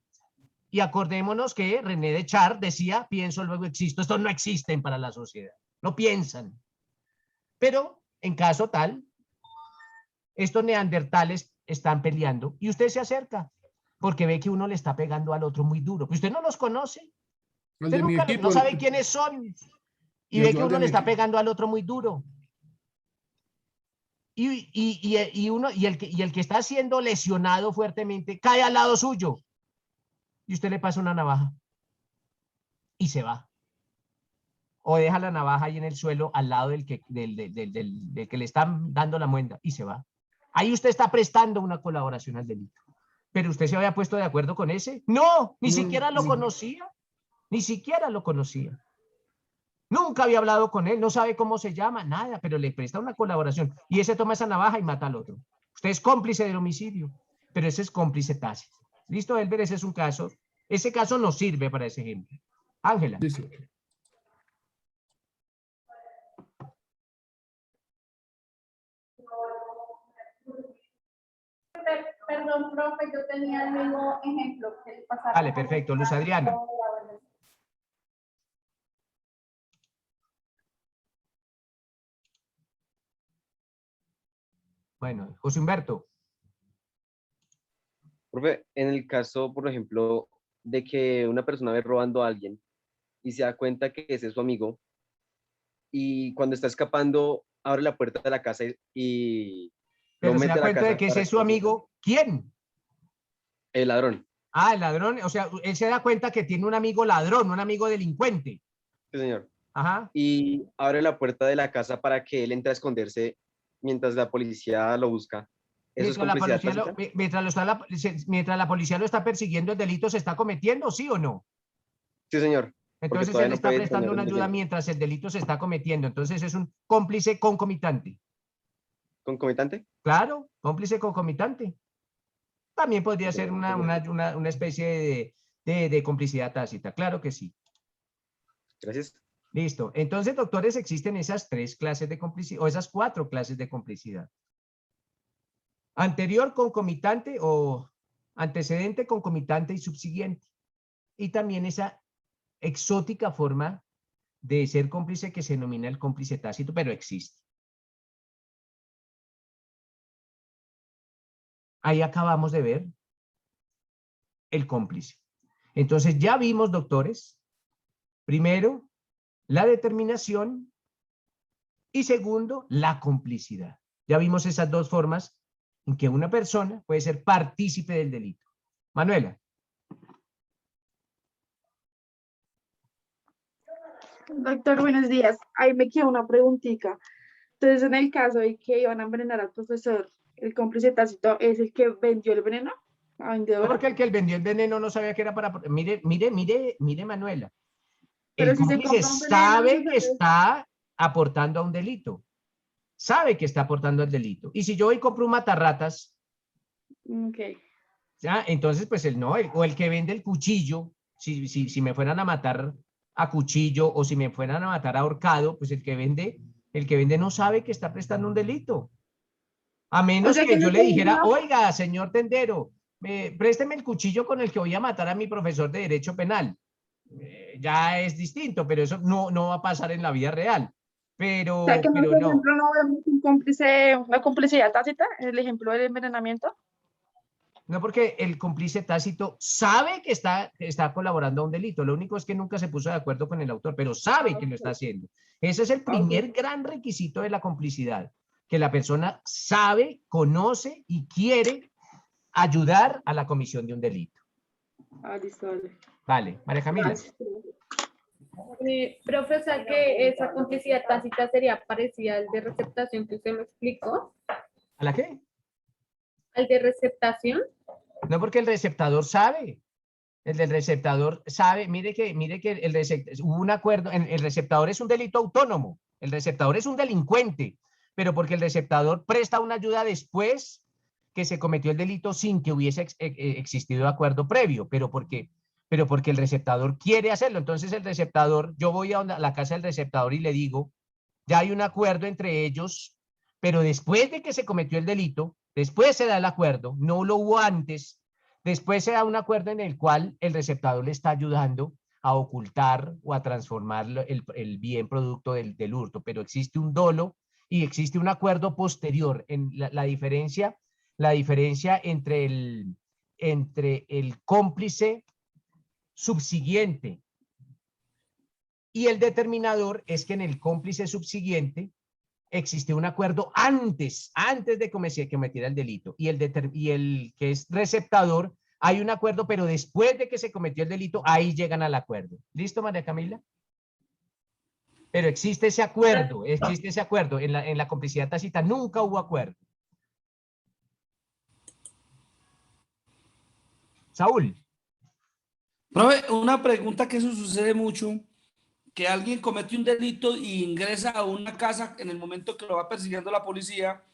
Y acordémonos que René Descartes decía, pienso, luego existo. Estos no existen para la sociedad. No piensan. Pero en caso tal, estos neandertales están peleando y usted se acerca porque ve que uno le está pegando al otro muy duro. Usted no los conoce. El Usted de mi nunca equipo, no sabe quiénes son. Y Y ve yo que al de uno mi le está equipo. pegando al otro muy duro. Y el que está siendo lesionado fuertemente cae al lado suyo. Y usted le pasa una navaja. Y se va. O deja la navaja ahí en el suelo al lado del que le están dando la muenda y se va. Ahí usted está prestando una colaboración al delito. ¿Pero usted se había puesto de acuerdo con ese? No, ni siquiera lo conocía. Ni siquiera lo conocía. Nunca había hablado con él, no sabe cómo se llama, nada, pero le presta una colaboración. Y ese toma esa navaja y mata al otro. Usted es cómplice del homicidio, pero ese es cómplice tácito. ¿Listo, Elber? Ese es un caso. Ese caso nos sirve para ese ejemplo. Ángela. Perdón, profe, yo tenía el mismo ejemplo. Que pasara Vale, perfecto. Luz Adriana. Bueno, José Humberto. Profe, en el caso, por ejemplo, de que una persona ve robando a alguien y se da cuenta que ese es su amigo y cuando está escapando abre la puerta de la casa y lo Pero se mete da a la cuenta casa de que ese para es su amigo. ¿Quién? el ladrón. Ah, el ladrón. O sea, él se da cuenta que tiene un amigo ladrón, un amigo delincuente. Sí, señor. Ajá. Y abre la puerta de la casa para que él entre a esconderse mientras la policía lo busca. ¿Eso es complicidad tácita? Mientras la policía lo está persiguiendo, ¿el delito se está cometiendo, sí o no? Sí, señor. Porque Entonces todavía él no está puede prestando tener una un ayuda delito. mientras el delito se está cometiendo. Entonces es un cómplice concomitante. ¿Concomitante? Claro, cómplice concomitante. También podría ser una especie de complicidad tácita. Claro que sí. Gracias. Listo. Entonces, doctores, existen esas tres clases de complicidad, o esas cuatro clases de complicidad. Anterior, concomitante o antecedente, concomitante y subsiguiente. Y también esa exótica forma de ser cómplice que se denomina el cómplice tácito, pero existe. Ahí acabamos de ver el cómplice. Entonces ya vimos, doctores, primero, la determinación y segundo, la complicidad. Ya vimos esas dos formas en que una persona puede ser partícipe del delito. Manuela. Doctor, buenos días. Ahí me quedó una preguntita. Entonces, en el caso de que iban a envenenar al profesor, ¿el cómplice tácito es el que vendió el veneno? ¿A vendedora? Porque el que vendió el veneno no sabía que era para... Mire, Manuela. Pero El si se cómplice compra un veneno, sabe que entonces- está aportando a un delito. Sabe que está aportando al delito. Y si yo voy y compro un matarratas, Ok. ¿ya? Entonces, pues o el que vende el cuchillo, si me fueran a matar a cuchillo o si me fueran a matar a ahorcado, pues el que vende no sabe que está prestando un delito. A menos sea que que yo no le dijera, tengo- oiga, señor tendero, présteme el cuchillo con el que voy a matar a mi profesor de Derecho Penal. Ya es distinto, pero eso no va a pasar en la vida real. pero, O sea, que no, pero por no. ejemplo, no vemos un cómplice, una complicidad tácita, el ejemplo del envenenamiento. No, porque el cómplice tácito sabe que está colaborando a un delito. Lo único es que nunca se puso de acuerdo con el autor, pero sabe que lo está haciendo. Ese es el primer gran requisito de la complicidad, que la persona sabe, conoce y quiere ayudar a la comisión de un delito. Listo, vale. Vale, María Camila. Gracias. Profe, o sea que esa complicidad tácita sería parecida al de receptación que usted me explicó. ¿A la qué? ¿Al de receptación? No, porque el receptador sabe. El del receptador sabe, mire que hubo un acuerdo, el receptador es un delito autónomo, el receptador es un delincuente, pero porque el receptador presta una ayuda después que se cometió el delito sin que hubiese existido acuerdo previo, pero porque el receptador quiere hacerlo. Entonces el receptador, yo voy a la casa del receptador y le digo, ya hay un acuerdo entre ellos, pero después de que se cometió el delito, después se da el acuerdo, no lo hubo antes. Después se da un acuerdo en el cual el receptador le está ayudando a ocultar o a transformar el bien producto del hurto, pero existe un dolo y existe un acuerdo posterior. En la diferencia entre el cómplice subsiguiente y el determinador es que en el cómplice subsiguiente existe un acuerdo antes de cometiera el delito. Y el que es receptador, hay un acuerdo, pero después de que se cometió el delito, ahí llegan al acuerdo. ¿Listo, María Camila? Pero existe ese acuerdo. En la complicidad tácita nunca hubo acuerdo. Saúl. Profe, una pregunta que eso sucede mucho, que alguien comete un delito y ingresa a una casa en el momento que lo va persiguiendo la policía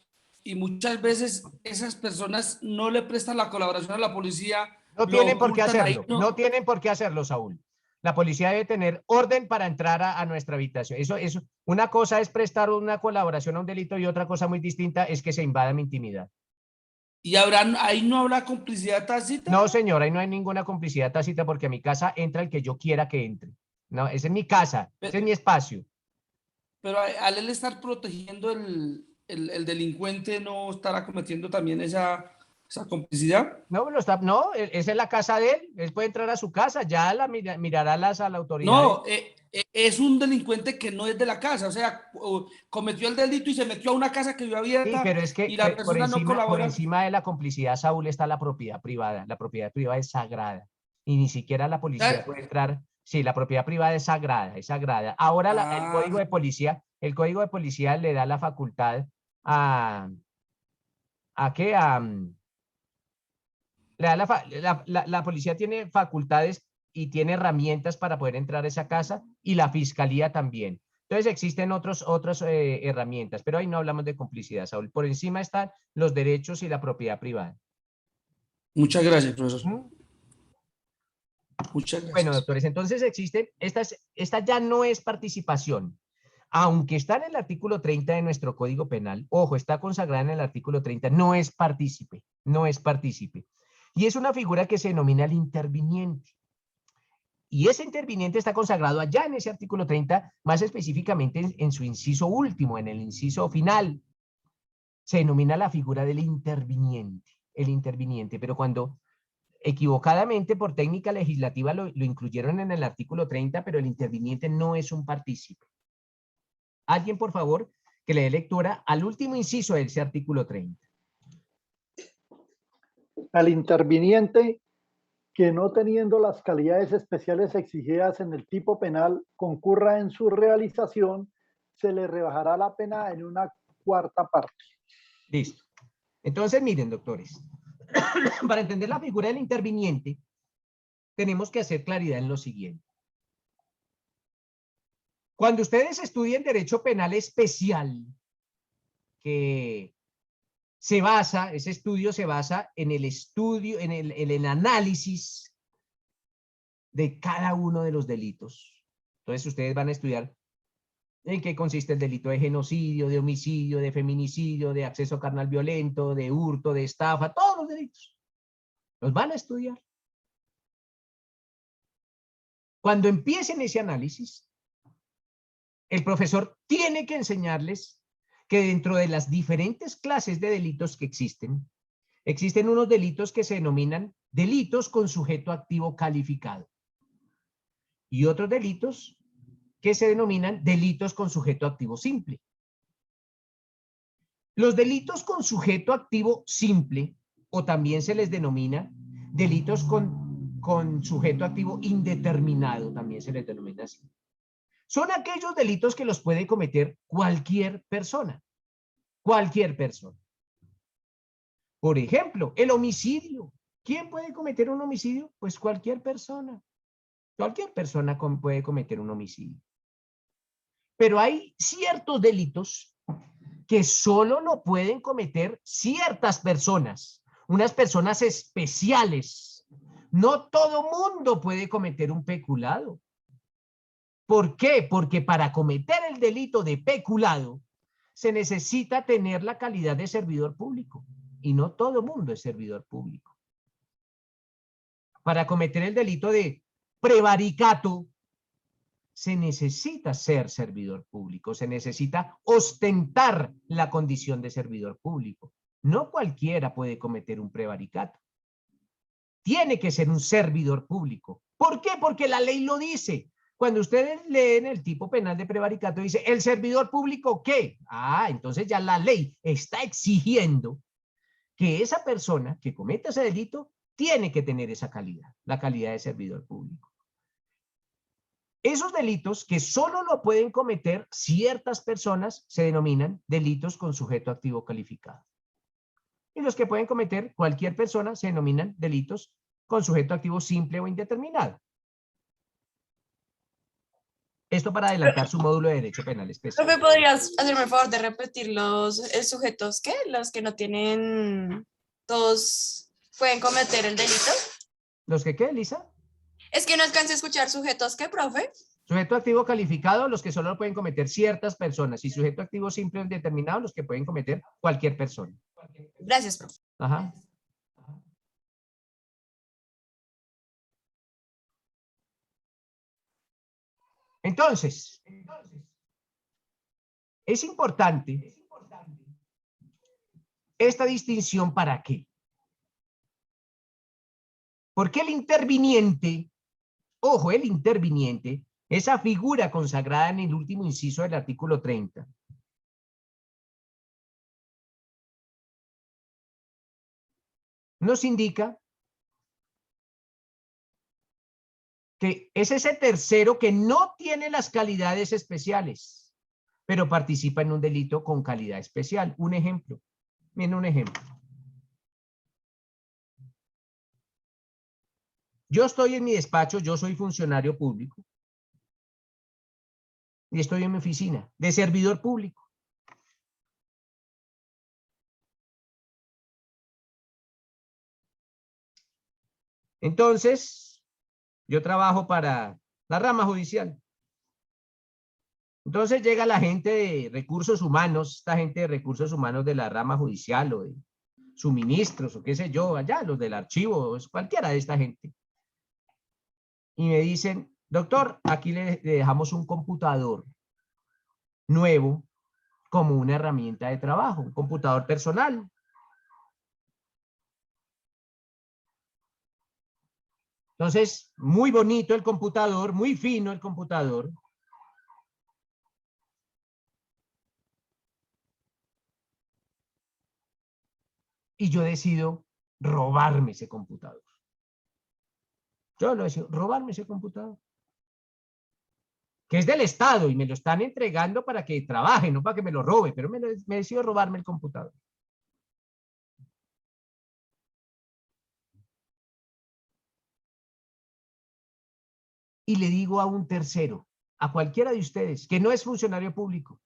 y muchas veces esas personas no le prestan la colaboración a la policía. No tienen por qué ocultan ahí, hacerlo, no tienen por qué hacerlo, Saúl. La policía debe tener orden para entrar a nuestra habitación. Eso, una cosa es prestar una colaboración a un delito y otra cosa muy distinta es que se invada mi intimidad. ¿Y ahí no habrá complicidad tácita? No, señora, ahí no hay ninguna complicidad tácita porque a mi casa entra el que yo quiera que entre. No, esa es mi casa, ese es mi espacio. Pero al él estar protegiendo el delincuente, ¿no estará cometiendo también esa complicidad? No, esa es la casa de él puede entrar a su casa, ya mirará a la autoridad. No, es un delincuente que no es de la casa, o sea, cometió el delito y se metió a una casa que vio abierta. Sí, pero es que y la persona no colabora. por encima de la complicidad, Saúl, está la propiedad privada. La propiedad privada es sagrada y ni siquiera la policía puede entrar. Sí, la propiedad privada es sagrada, es sagrada. Ahora el código de policía le da la facultad la policía tiene facultades y tiene herramientas para poder entrar a esa casa y la fiscalía también. Entonces existen otras herramientas, pero ahí no hablamos de complicidad, Saúl. Por encima están los derechos y la propiedad privada. Muchas gracias, profesor. Muchas gracias. Bueno, doctores, entonces esta ya no es participación. Aunque está en el artículo 30 de nuestro Código Penal, ojo, está consagrada en el artículo 30, no es partícipe. Y es una figura que se denomina el interviniente. Y ese interviniente está consagrado allá en ese artículo 30, más específicamente en su inciso último, en el inciso final. Se denomina la figura del interviniente, el interviniente, pero cuando equivocadamente por técnica legislativa lo incluyeron en el artículo 30, pero el interviniente no es un partícipe. Alguien, por favor, que le dé lectura al último inciso de ese artículo 30. Al interviniente que no teniendo las calidades especiales exigidas en el tipo penal concurra en su realización, se le rebajará la pena en una cuarta parte. Listo. Entonces, miren, doctores, para entender la figura del interviniente, tenemos que hacer claridad en lo siguiente. Cuando ustedes estudien Derecho Penal Especial, que ese estudio se basa en el estudio, en el análisis de cada uno de los delitos. Entonces ustedes van a estudiar en qué consiste el delito de genocidio, de homicidio, de feminicidio, de acceso carnal violento, de hurto, de estafa, todos los delitos. Los van a estudiar. Cuando empiecen ese análisis, el profesor tiene que enseñarles que dentro de las diferentes clases de delitos que existen unos delitos que se denominan delitos con sujeto activo calificado y otros delitos que se denominan delitos con sujeto activo simple. Los delitos con sujeto activo simple, o también se les denomina delitos con sujeto activo indeterminado, también se les denomina así. Son aquellos delitos que los puede cometer cualquier persona. Cualquier persona. Por ejemplo, el homicidio. ¿Quién puede cometer un homicidio? Pues cualquier persona. Cualquier persona puede cometer un homicidio. Pero hay ciertos delitos que solo lo pueden cometer ciertas personas, unas personas especiales. No todo mundo puede cometer un peculado. ¿Por qué? Porque para cometer el delito de peculado se necesita tener la calidad de servidor público y no todo mundo es servidor público. Para cometer el delito de prevaricato se necesita ser servidor público, se necesita ostentar la condición de servidor público. No cualquiera puede cometer un prevaricato. Tiene que ser un servidor público. ¿Por qué? Porque la ley lo dice. Cuando ustedes leen el tipo penal de prevaricato, dice, ¿el servidor público qué? Ah, entonces ya la ley está exigiendo que esa persona que cometa ese delito tiene que tener esa calidad, la calidad de servidor público. Esos delitos que solo lo pueden cometer ciertas personas se denominan delitos con sujeto activo calificado. Y los que pueden cometer cualquier persona se denominan delitos con sujeto activo simple o indeterminado. Esto para adelantar su módulo de Derecho Penal Especial. ¿Me podrías hacerme el favor de repetir los sujetos que los que no tienen, todos pueden cometer el delito? ¿Los que qué, Lisa? Es que no alcancé a escuchar sujetos, ¿qué, profe? Sujeto activo calificado, los que solo lo pueden cometer ciertas personas. Y sujeto activo simple o indeterminado, los que pueden cometer cualquier persona. Gracias, profe. Ajá. Entonces, es importante esta distinción. ¿Para qué? Porque el interviniente, ojo, el interviniente, esa figura consagrada en el último inciso del artículo 30, nos indica que es ese tercero que no tiene las calidades especiales, pero participa en un delito con calidad especial. Un ejemplo. Miren un ejemplo. Yo estoy en mi despacho, yo soy funcionario público y estoy en mi oficina de servidor público. Entonces, yo trabajo para la rama judicial. Entonces llega la gente de recursos humanos, esta gente de recursos humanos de la rama judicial o de suministros o qué sé yo, allá, los del archivo, cualquiera de esta gente. Y me dicen, doctor, aquí le dejamos un computador nuevo como una herramienta de trabajo, un computador personal. Entonces, muy bonito el computador, muy fino el computador. Y yo decido robarme ese computador. Yo lo decido, robarme ese computador. Que es del Estado y me lo están entregando para que trabaje, no para que me lo robe, pero me decido robarme el computador. Y le digo a un tercero, a cualquiera de ustedes, que no es funcionario público,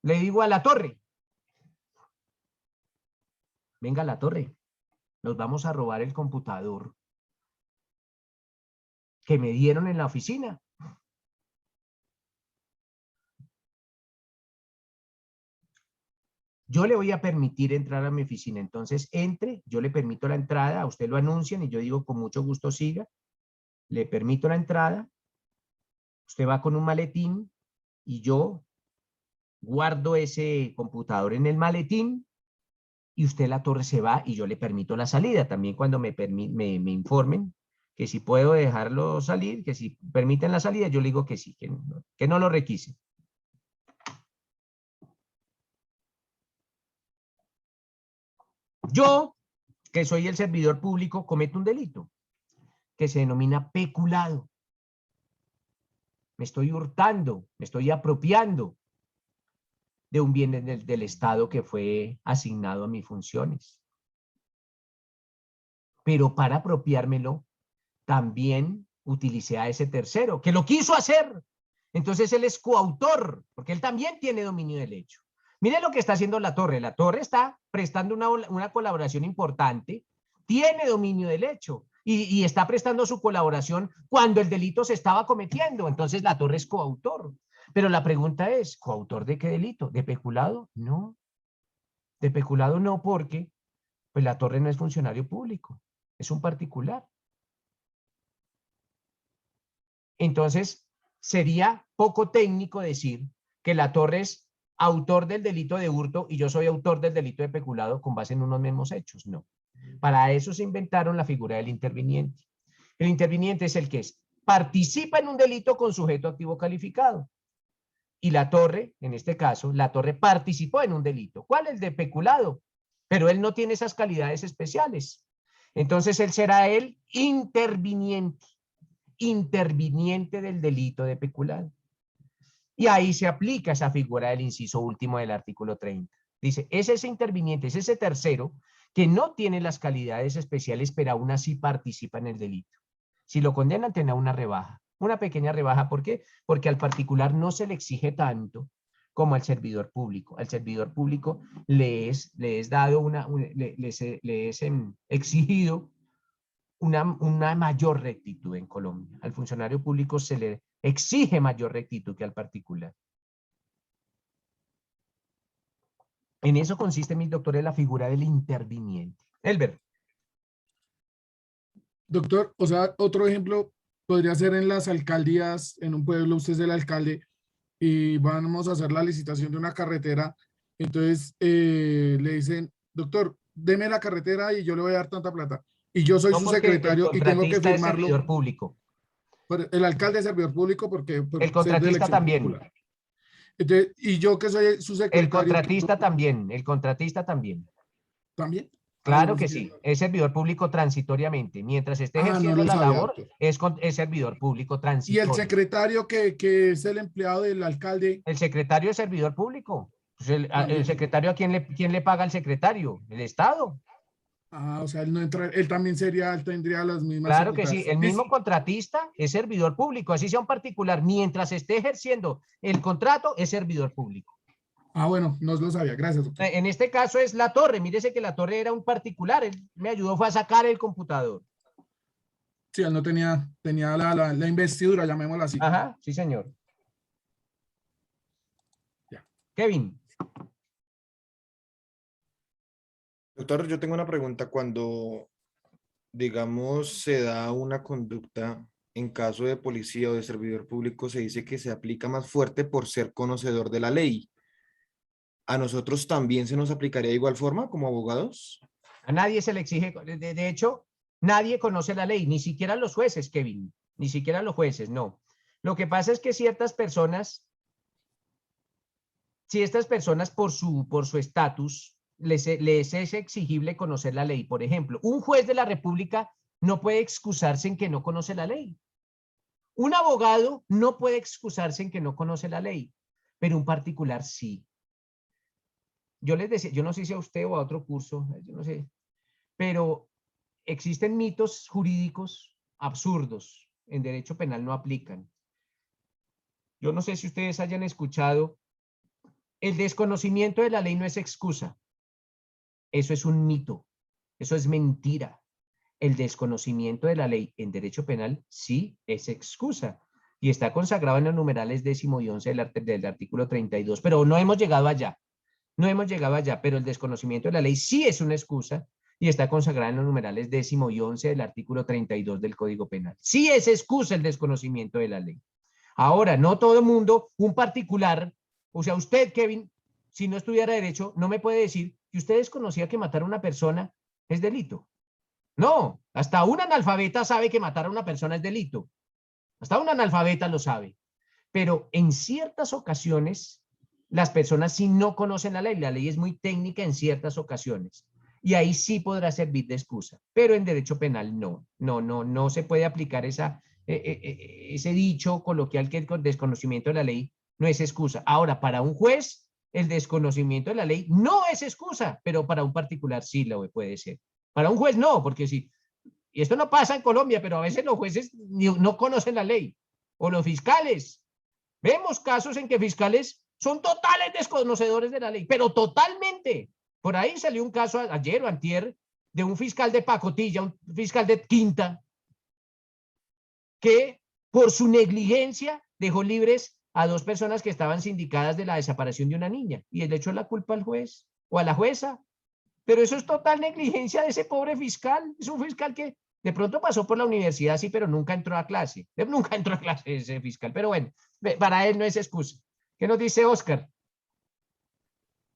le digo a la torre, venga a la torre, nos vamos a robar el computador que me dieron en la oficina. Yo le voy a permitir entrar a mi oficina, entonces entre, yo le permito la entrada, a usted lo anuncian y yo digo con mucho gusto siga, le permito la entrada Usted va con un maletín y yo guardo ese computador en el maletín y usted, la torre, se va y yo le permito la salida. También cuando me informen que si puedo dejarlo salir, que si permiten la salida, yo le digo que sí, que no lo requise. Yo, que soy el servidor público, cometo un delito que se denomina peculado. Me estoy hurtando, me estoy apropiando de un bien del Estado que fue asignado a mis funciones. Pero para apropiármelo, también utilicé a ese tercero, que lo quiso hacer. Entonces él es coautor, porque él también tiene dominio del hecho. Miren lo que está haciendo la torre. La torre está prestando una colaboración importante, tiene dominio del hecho y está prestando su colaboración cuando el delito se estaba cometiendo. Entonces la torre es coautor. Pero la pregunta es, ¿coautor de qué delito? ¿De peculado? No. De peculado no, porque pues la torre no es funcionario público, es un particular. Entonces, sería poco técnico decir que la torre es autor del delito de hurto y yo soy autor del delito de peculado con base en unos mismos hechos. No. Para eso se inventaron la figura del interviniente. El interviniente es el que participa en un delito con sujeto activo calificado. Y la torre, en este caso, la torre participó en un delito. ¿Cuál? El de peculado. Pero él no tiene esas calidades especiales. Entonces, él será el interviniente del delito de peculado. Y ahí se aplica esa figura del inciso último del artículo 30. Dice, es ese interviniente, es ese tercero que no tiene las calidades especiales, pero aún así participa en el delito. Si lo condenan, tendrá una rebaja. Una pequeña rebaja, ¿por qué? Porque al particular no se le exige tanto como al servidor público. Al servidor público le es exigido una mayor rectitud en Colombia. Al funcionario público se le exige mayor rectitud que al particular. En eso consiste, mis doctores, la figura del interviniente. Elber. Doctor, o sea, otro ejemplo podría ser en las alcaldías, en un pueblo, usted es el alcalde y vamos a hacer la licitación de una carretera. Entonces le dicen, doctor, deme la carretera y yo le voy a dar tanta plata. Y yo soy su secretario y tengo que firmarlo. Es servidor público. El alcalde es servidor público porque el contratista también. Popular. Entonces, y yo que soy su secretario. El contratista también, el contratista también. ¿También? Claro que sí, es servidor público transitoriamente. Mientras esté ejerciendo la labor, es servidor público transitorio. ¿Y el secretario que es el empleado del alcalde? El secretario es servidor público. Pues el secretario, ¿quién le paga al secretario? El Estado. Ah, o sea, él no entra, él también tendría las mismas. Claro que sí, el mismo contratista es servidor público, así sea un particular, mientras esté ejerciendo el contrato, es servidor público. Ah, bueno, no lo sabía, gracias, doctor. En este caso es la torre, mírese que la torre era un particular, él me ayudó, fue a sacar el computador. Sí, él no tenía la investidura, llamémosla así. Ajá, sí, señor. Ya. Kevin. Doctor, yo tengo una pregunta. Cuando, digamos, se da una conducta en caso de policía o de servidor público, se dice que se aplica más fuerte por ser conocedor de la ley. ¿A nosotros también se nos aplicaría de igual forma como abogados? A nadie se le exige, de hecho, nadie conoce la ley, ni siquiera los jueces, Kevin, ni siquiera los jueces, no. Lo que pasa es que ciertas personas por su estatus, les es exigible conocer la ley. Por ejemplo, un juez de la República no puede excusarse en que no conoce la ley. Un abogado no puede excusarse en que no conoce la ley, pero un particular sí. Yo les decía, yo no sé si a usted o a otro curso, yo no sé, pero existen mitos jurídicos absurdos, en derecho penal no aplican. Yo no sé si ustedes hayan escuchado, el desconocimiento de la ley no es excusa. Eso es un mito, eso es mentira. El desconocimiento de la ley en derecho penal sí es excusa y está consagrado en los numerales 10º y 11 del artículo 32, pero no hemos llegado allá. No hemos llegado allá, pero el desconocimiento de la ley sí es una excusa y está consagrado en los numerales 10º y 11 del artículo 32 del Código Penal. Sí es excusa el desconocimiento de la ley. Ahora, no todo el mundo, un particular, o sea, usted, Kevin, si no estudiara derecho, no me puede decir que usted desconocía que matar a una persona es delito. No, hasta un analfabeta sabe que matar a una persona es delito. Hasta un analfabeta lo sabe. Pero en ciertas ocasiones, las personas sí no conocen la ley es muy técnica en ciertas ocasiones. Y ahí sí podrá servir de excusa, pero en derecho penal no se puede aplicar ese dicho coloquial que el desconocimiento de la ley no es excusa. Ahora, para un juez, el desconocimiento de la ley no es excusa, pero para un particular sí lo puede ser. Para un juez no, porque sí. Y esto no pasa en Colombia, pero a veces los jueces no conocen la ley. O los fiscales. Vemos casos en que fiscales son totales desconocedores de la ley, pero totalmente. Por ahí salió un caso ayer o antier de un fiscal de pacotilla, un fiscal de quinta, que por su negligencia dejó libres a 2 personas que estaban sindicadas de la desaparición de una niña y le echó la culpa al juez o a la jueza. Pero eso es total negligencia de ese pobre fiscal. Es un fiscal que de pronto pasó por la universidad, sí, pero nunca entró a clase. Nunca entró a clase ese fiscal. Pero bueno, para él no es excusa. ¿Qué nos dice Oscar?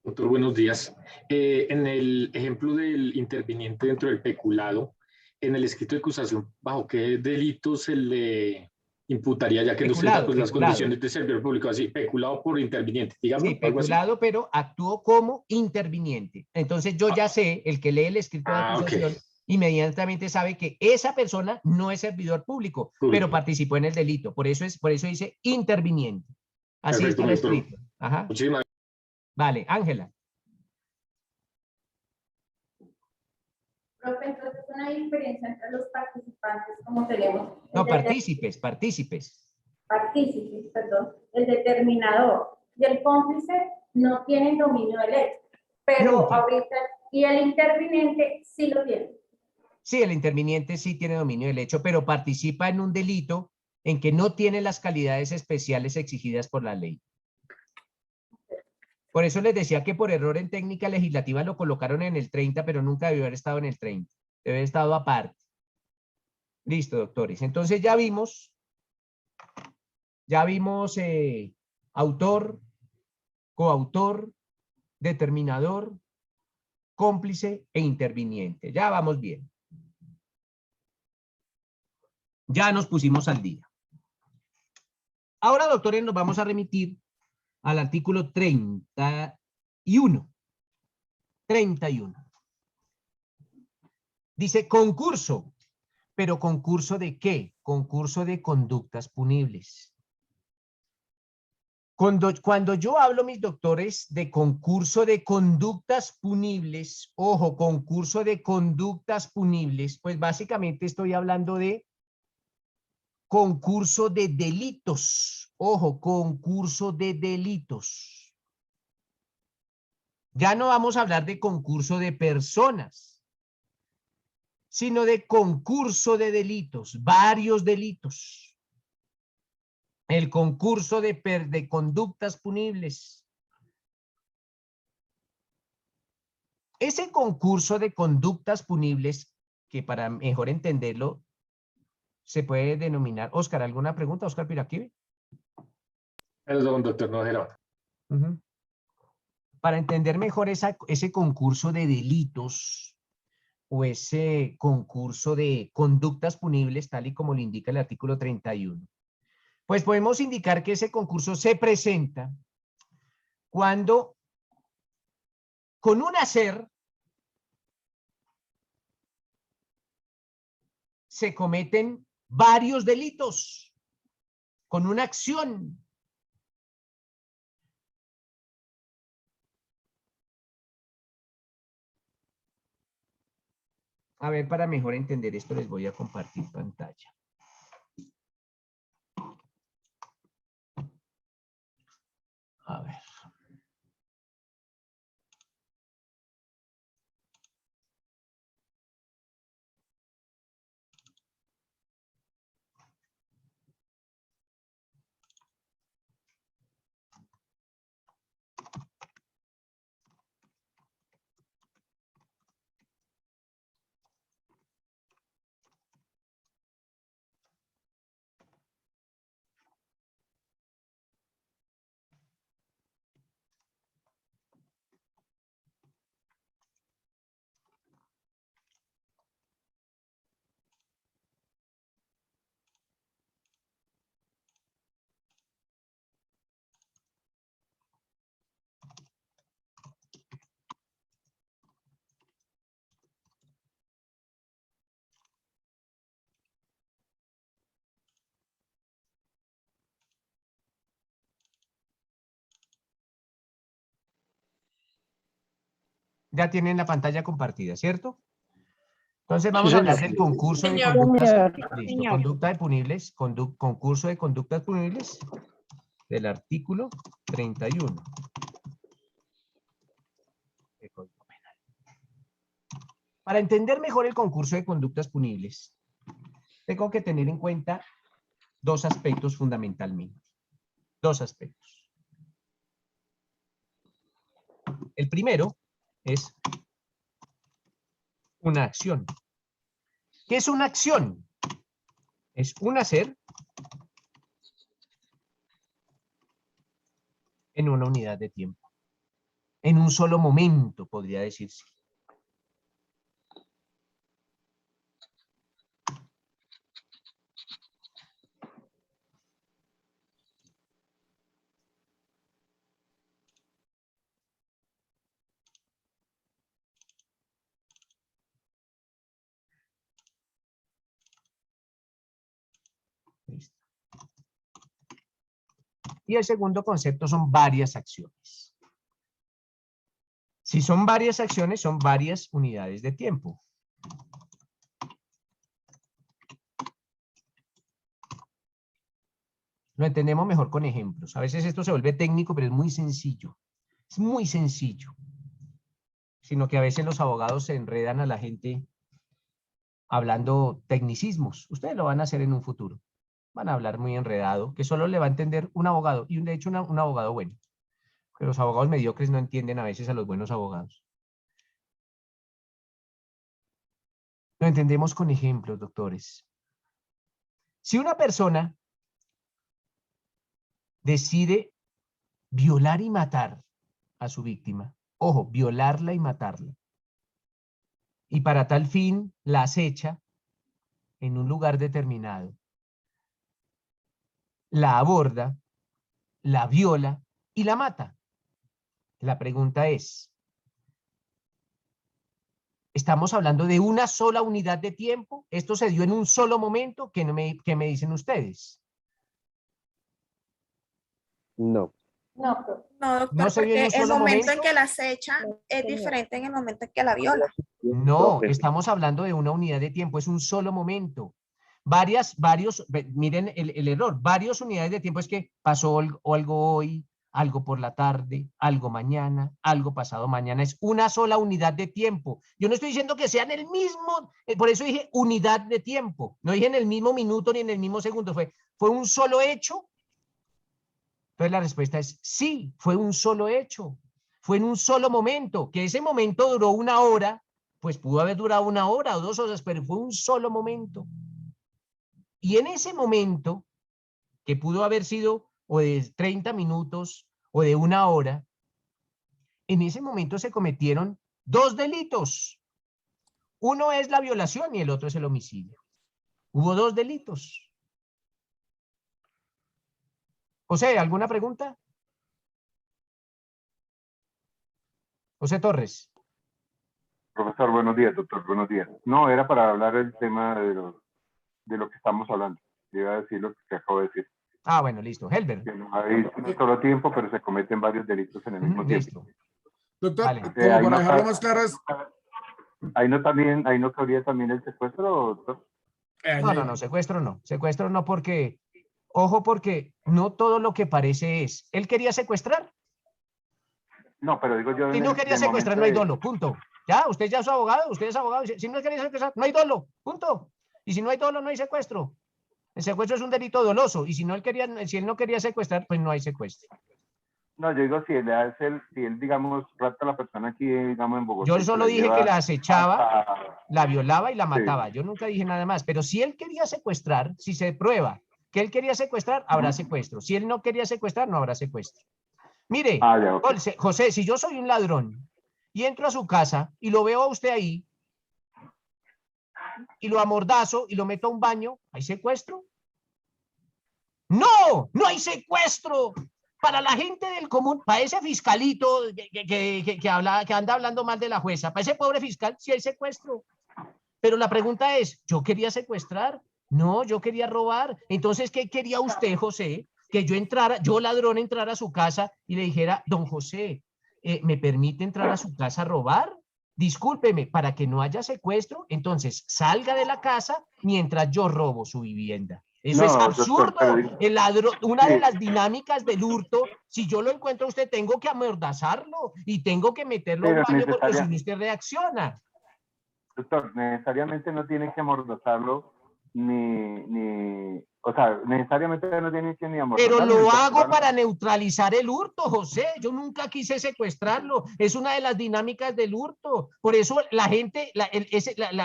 Doctor, buenos días. En el ejemplo del interviniente dentro del peculado, en el escrito de acusación, ¿bajo qué delito se le imputaría, ya que no ostenta pues, las condiciones de servidor público? Así, peculado por interviniente, dígame. Sí, peculado, pero actuó como interviniente. Entonces yo ya sé, el que lee el escrito de acusación, inmediatamente sabe que esa persona no es servidor público, pero participó en el delito. Por eso dice interviniente. Así Perfecto, está doctor. escrito. Ajá. Muchísimas gracias. Vale, Ángela. Profe, entonces una diferencia entre los participantes, como tenemos. No, partícipes. Partícipes, perdón. El determinador y el cómplice no tienen dominio del hecho, pero Nunca. ahorita, y el interviniente sí lo tiene. Sí, el interviniente sí tiene dominio del hecho, pero participa en un delito en que no tiene las calidades especiales exigidas por la ley. Por eso les decía que por error en técnica legislativa lo colocaron en el 30, pero nunca debió haber estado en el 30. Debe haber estado aparte. Listo, doctores. Entonces ya vimos autor, coautor, determinador, cómplice e interviniente. Ya vamos bien. Ya nos pusimos al día. Ahora, doctores, nos vamos a remitir al artículo 31. 31. Dice concurso. ¿Pero concurso de qué? Concurso de conductas punibles. Cuando yo hablo, mis doctores, de concurso de conductas punibles, ojo, concurso de conductas punibles, pues básicamente estoy hablando de concurso de delitos. Ojo, concurso de delitos. Ya no vamos a hablar de concurso de personas, sino de concurso de delitos, varios delitos. El concurso de conductas punibles. Ese concurso de conductas punibles, que para mejor entenderlo, se puede denominar. Oscar, ¿alguna pregunta? Oscar Piraquive. Perdón, doctor, no era. Para entender mejor ese concurso de delitos o ese concurso de conductas punibles, tal y como lo indica el artículo 31, pues podemos indicar que ese concurso se presenta cuando con un hacer se cometen varios delitos, con una acción. A ver, para mejor entender esto, les voy a compartir pantalla. A ver. Ya tienen la pantalla compartida, ¿cierto? Entonces Sí, vamos a hablar señor. del concurso de Señor. conductas. Señor. Listo, Señor. conducta de punibles, concurso de conductas punibles del artículo 31. del Código Penal. Para entender mejor el concurso de conductas punibles, tengo que tener en cuenta dos aspectos fundamentalmente. Dos aspectos. El primero es una acción. ¿Qué es una acción? Es un hacer en una unidad de tiempo. En un solo momento, podría decirse. Listo. Y el segundo concepto son varias acciones. Si son varias acciones, son varias unidades de tiempo. Lo entendemos mejor con ejemplos. A veces esto se vuelve técnico, pero es muy sencillo. Es muy sencillo. Sino que a veces los abogados se enredan a la gente hablando tecnicismos. Ustedes lo van a hacer en un futuro. Van a hablar muy enredado, que solo le va a entender un abogado, y de hecho un abogado bueno. Porque los abogados mediocres no entienden a veces a los buenos abogados. Lo entendemos con ejemplos, doctores. Si una persona decide violar y matar a su víctima, ojo, violarla y matarla, y para tal fin la acecha en un lugar determinado, la aborda, la viola y la mata. La pregunta es, ¿estamos hablando de una sola unidad de tiempo? ¿Esto se dio en un solo momento? ¿Qué me dicen ustedes? No. No, profe. No, doctor, ¿No se dio en porque un el solo momento en momento? que la acecha es diferente en el momento en que la viola. No, estamos hablando de una unidad de tiempo, es un solo momento. Miren el error, varias unidades de tiempo es que pasó algo hoy, algo por la tarde, algo mañana, algo pasado mañana, es una sola unidad de tiempo. Yo no estoy diciendo que sean el mismo, por eso dije unidad de tiempo, no dije en el mismo minuto ni en el mismo segundo, fue un solo hecho. Entonces la respuesta es sí, fue un solo hecho, fue en un solo momento, que ese momento duró una hora, pues pudo haber durado una hora o 2 horas, pero fue un solo momento. Y en ese momento, que pudo haber sido o de 30 minutos o de una hora, en ese momento se cometieron 2 delitos. Uno es la violación y el otro es el homicidio. Hubo 2 delitos. José, ¿alguna pregunta? José Torres. Profesor, buenos días, doctor, buenos días. No, era para hablar del tema de lo que estamos hablando. Iba a decir lo que acabo de decir. Ah, bueno, listo. Helber. Que no hay un solo tiempo, pero se cometen varios delitos en el mismo tiempo. Doctor, Vale. como para dejarlo más claro es... Ahí no cabría también el secuestro, doctor. No, secuestro no porque, ojo, porque no todo lo que parece es. ¿Él quería secuestrar? No, pero digo yo... Si no quería secuestrar, no hay dolo, punto. Ya, usted ya es abogado, usted es abogado. Si no quería secuestrar, no hay dolo, punto. Y si no hay dolo, no hay secuestro. El secuestro es un delito doloso. Y si él no quería secuestrar, pues no hay secuestro. No, yo digo, si él, digamos, rapta a la persona aquí, digamos, en Bogotá. Yo solo dije que la acechaba, la violaba y la mataba. Yo nunca dije nada más. Pero si él quería secuestrar, si se prueba que él quería secuestrar, habrá secuestro. Si él no quería secuestrar, no habrá secuestro. Mire, José, si yo soy un ladrón y entro a su casa y lo veo a usted ahí y lo amordazo y lo meto a un baño, ¿hay secuestro? ¡No! ¡No hay secuestro! Para la gente del común, para ese fiscalito que anda hablando mal de la jueza, para ese pobre fiscal, sí hay secuestro. Pero la pregunta es, ¿yo quería secuestrar? No, yo quería robar. Entonces, ¿qué quería usted, José? Que yo ladrón, entrara a su casa y le dijera, don José, ¿me permite entrar a su casa a robar? discúlpeme, para que no haya secuestro, entonces salga de la casa mientras yo robo su vivienda. Eso es No, absurdo. doctor, pero- El ladrón, una de Sí. las dinámicas del hurto, si yo lo encuentro a usted, tengo que amordazarlo y tengo que meterlo a un Pero baño porque necesaria- si no usted reacciona. Doctor, necesariamente no tiene que amordazarlo o sea, necesariamente no tiene que ni Pero amordazarlo. lo ni hago torturarlo. para neutralizar el hurto, José. Yo nunca quise secuestrarlo. Es una de las dinámicas del hurto. Por eso la gente,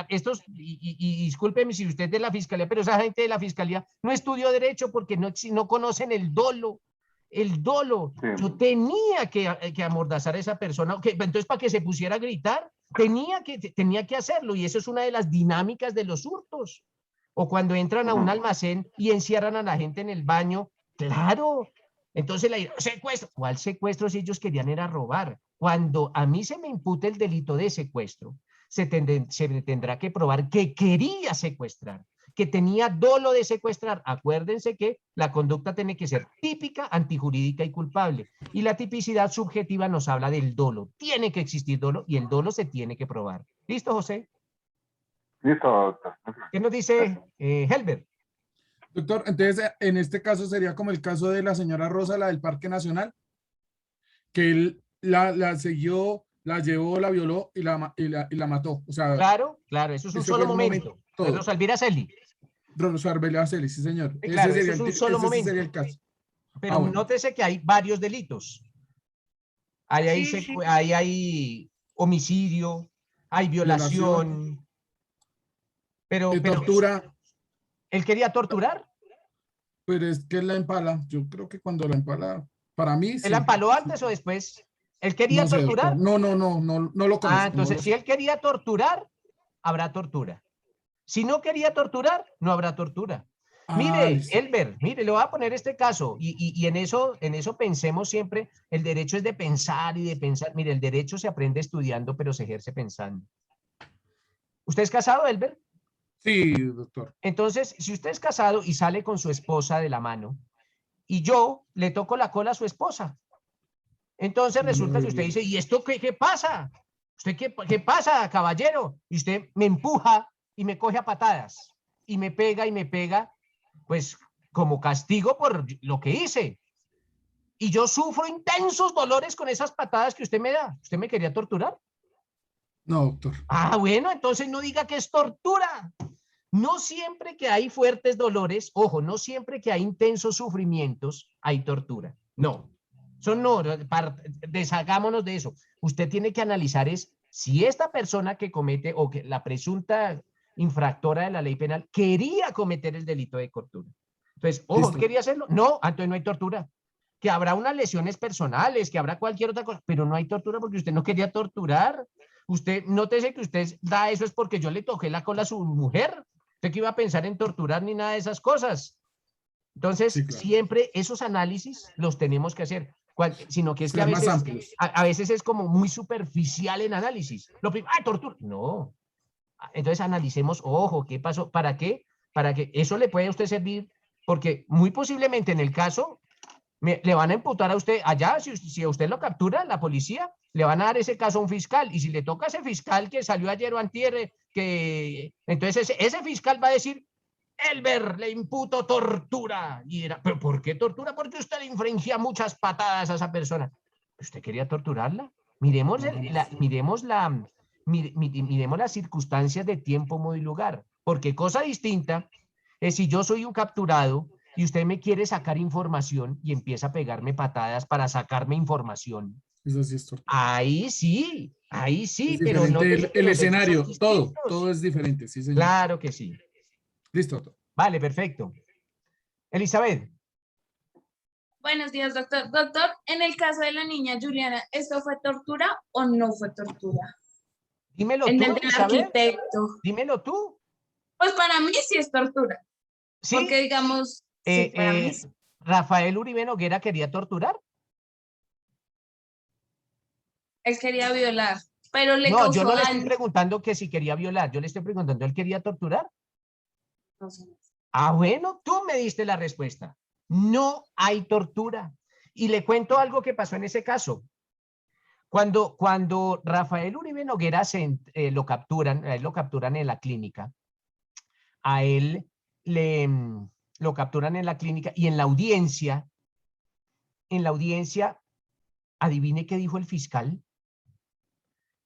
estos, y discúlpeme si usted es de la fiscalía, pero esa gente de la fiscalía no estudió derecho porque no conocen el dolo. El dolo. Sí. Yo tenía que amordazar a esa persona. Entonces, para que se pusiera a gritar, tenía que hacerlo. Y eso es una de las dinámicas de los hurtos. O cuando entran a un almacén y encierran a la gente en el baño, claro. Entonces secuestro. ¿Cuál secuestro si ellos querían era robar? Cuando a mí se me impute el delito de secuestro, se tendrá que probar que quería secuestrar, que tenía dolo de secuestrar. Acuérdense que la conducta tiene que ser típica, antijurídica y culpable. Y la tipicidad subjetiva nos habla del dolo. Tiene que existir dolo y el dolo se tiene que probar. ¿Listo, José? Listo, doctor. ¿Qué nos dice Helber? Doctor, entonces en este caso sería como el caso de la señora Rosa, la del Parque Nacional, que él la siguió, la llevó, la violó y la mató. O sea, Claro, eso es un ese solo fue el momento. todo. Rosa Elvira Celi. Rosa Elvira Celi, sí, señor. Sí, claro, ese eso sería, es un solo ese sí momento. sería el caso. Pero bueno. nótese que hay varios delitos. Hay homicidio, hay violación. Pero tortura. ¿Él quería torturar? Pero es que él la empala. Yo creo que cuando la empala, para mí sí. ¿Él la empaló antes o después? ¿Él quería No sé, torturar? doctor. No lo conozco. Entonces, si él quería torturar, habrá tortura. Si no quería torturar, no habrá tortura. Mire, listo. Elber, mire, le voy a poner este caso y en eso pensemos siempre. El derecho es de pensar y de pensar. Mire, el derecho se aprende estudiando, pero se ejerce pensando. ¿Usted es casado, Elber? Sí, doctor. Entonces, si usted es casado y sale con su esposa de la mano y yo le toco la cola a su esposa, entonces resulta que usted dice, ¿y esto qué pasa? ¿Usted qué pasa, caballero? Y usted me empuja y me coge a patadas y me pega, pues como castigo por lo que hice. Y yo sufro intensos dolores con esas patadas que usted me da. ¿Usted me quería torturar? No, doctor. Bueno, entonces no diga que es tortura. No siempre que hay fuertes dolores, ojo, no siempre que hay intensos sufrimientos, hay tortura. No. Deshagámonos de eso. Usted tiene que analizar si esta persona que comete o que la presunta infractora de la ley penal quería cometer el delito de tortura. Entonces, ojo, ¿quería hacerlo? No, entonces no hay tortura. Que habrá unas lesiones personales, que habrá cualquier otra cosa, pero no hay tortura porque usted no quería torturar. Usted, nótese que usted da eso es porque yo le toqué la cola a su mujer. Usted que iba a pensar en torturar ni nada de esas cosas. Entonces, siempre esos análisis los tenemos que hacer. Sino que es que a veces es como muy superficial en análisis. Lo primero, tortura. No. Entonces analicemos, ojo, ¿qué pasó? ¿Para qué? Para que eso le puede a usted servir, porque muy posiblemente en el caso le van a imputar a usted allá, si a usted lo captura la policía, le van a dar ese caso a un fiscal, y si le toca a ese fiscal que salió ayer o antier, entonces ese fiscal va a decir, Elber, le imputo tortura. Y dirá, ¿pero por qué tortura? Porque usted le infringía muchas patadas a esa persona. ¿Usted quería torturarla? Miremos las circunstancias de tiempo, modo y lugar. Porque cosa distinta es si yo soy un capturado y usted me quiere sacar información y empieza a pegarme patadas para sacarme información. Eso sí es tortura. Ahí sí, Es pero no el escenario, todo es diferente, sí, señor. Claro que sí. Listo, doctor. Vale, perfecto. Elizabeth. Buenos días, doctor. Doctor, en el caso de la niña Juliana, ¿esto fue tortura o no fue tortura? Dímelo en tú, el del Elizabeth. arquitecto. Dímelo tú. Pues para mí sí es tortura. ¿Sí? Porque digamos, sí, para mí sí. ¿Rafael Uribe Noguera quería torturar? Él quería violar, pero le No, causó yo no le estoy daño. preguntando que si quería violar, yo le estoy preguntando, ¿él quería torturar? No sé. Bueno, tú me diste la respuesta. No hay tortura. Y le cuento algo que pasó en ese caso. Cuando Rafael Uribe Noguera lo capturan en la clínica, a él lo capturan en la clínica y en la audiencia, adivine qué dijo el fiscal.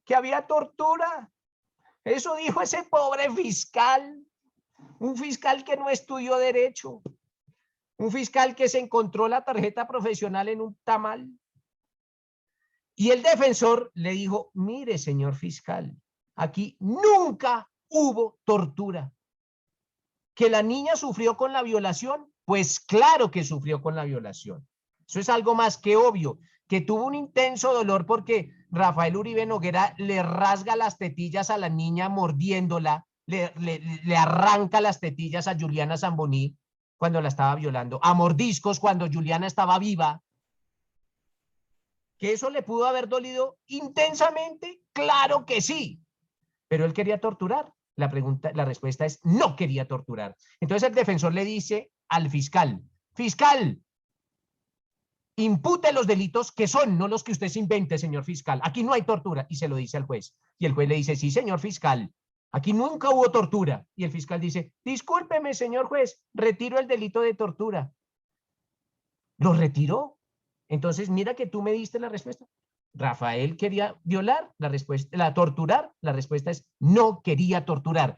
Que había tortura. Eso dijo ese pobre fiscal. Un fiscal que no estudió derecho. Un fiscal que se encontró la tarjeta profesional en un tamal. Y el defensor le dijo, mire, señor fiscal, aquí nunca hubo tortura. ¿Que la niña sufrió con la violación? Pues claro que sufrió con la violación. Eso es algo más que obvio. Que tuvo un intenso dolor porque Rafael Uribe Noguera le rasga las tetillas a la niña mordiéndola, le arranca las tetillas a Juliana Zamboní cuando la estaba violando, a mordiscos cuando Juliana estaba viva. ¿Que eso le pudo haber dolido intensamente? Claro que sí. Pero él quería torturar. La respuesta es no quería torturar. Entonces el defensor le dice al fiscal, fiscal, impute los delitos que son, no los que usted se invente, señor fiscal. Aquí no hay tortura. Y se lo dice al juez. Y el juez le dice, sí, señor fiscal, aquí nunca hubo tortura. Y el fiscal dice, discúlpeme, señor juez, retiro el delito de tortura. ¿Lo retiró? Entonces, mira que tú me diste la respuesta. Rafael quería violar, torturar, la respuesta es no quería torturar.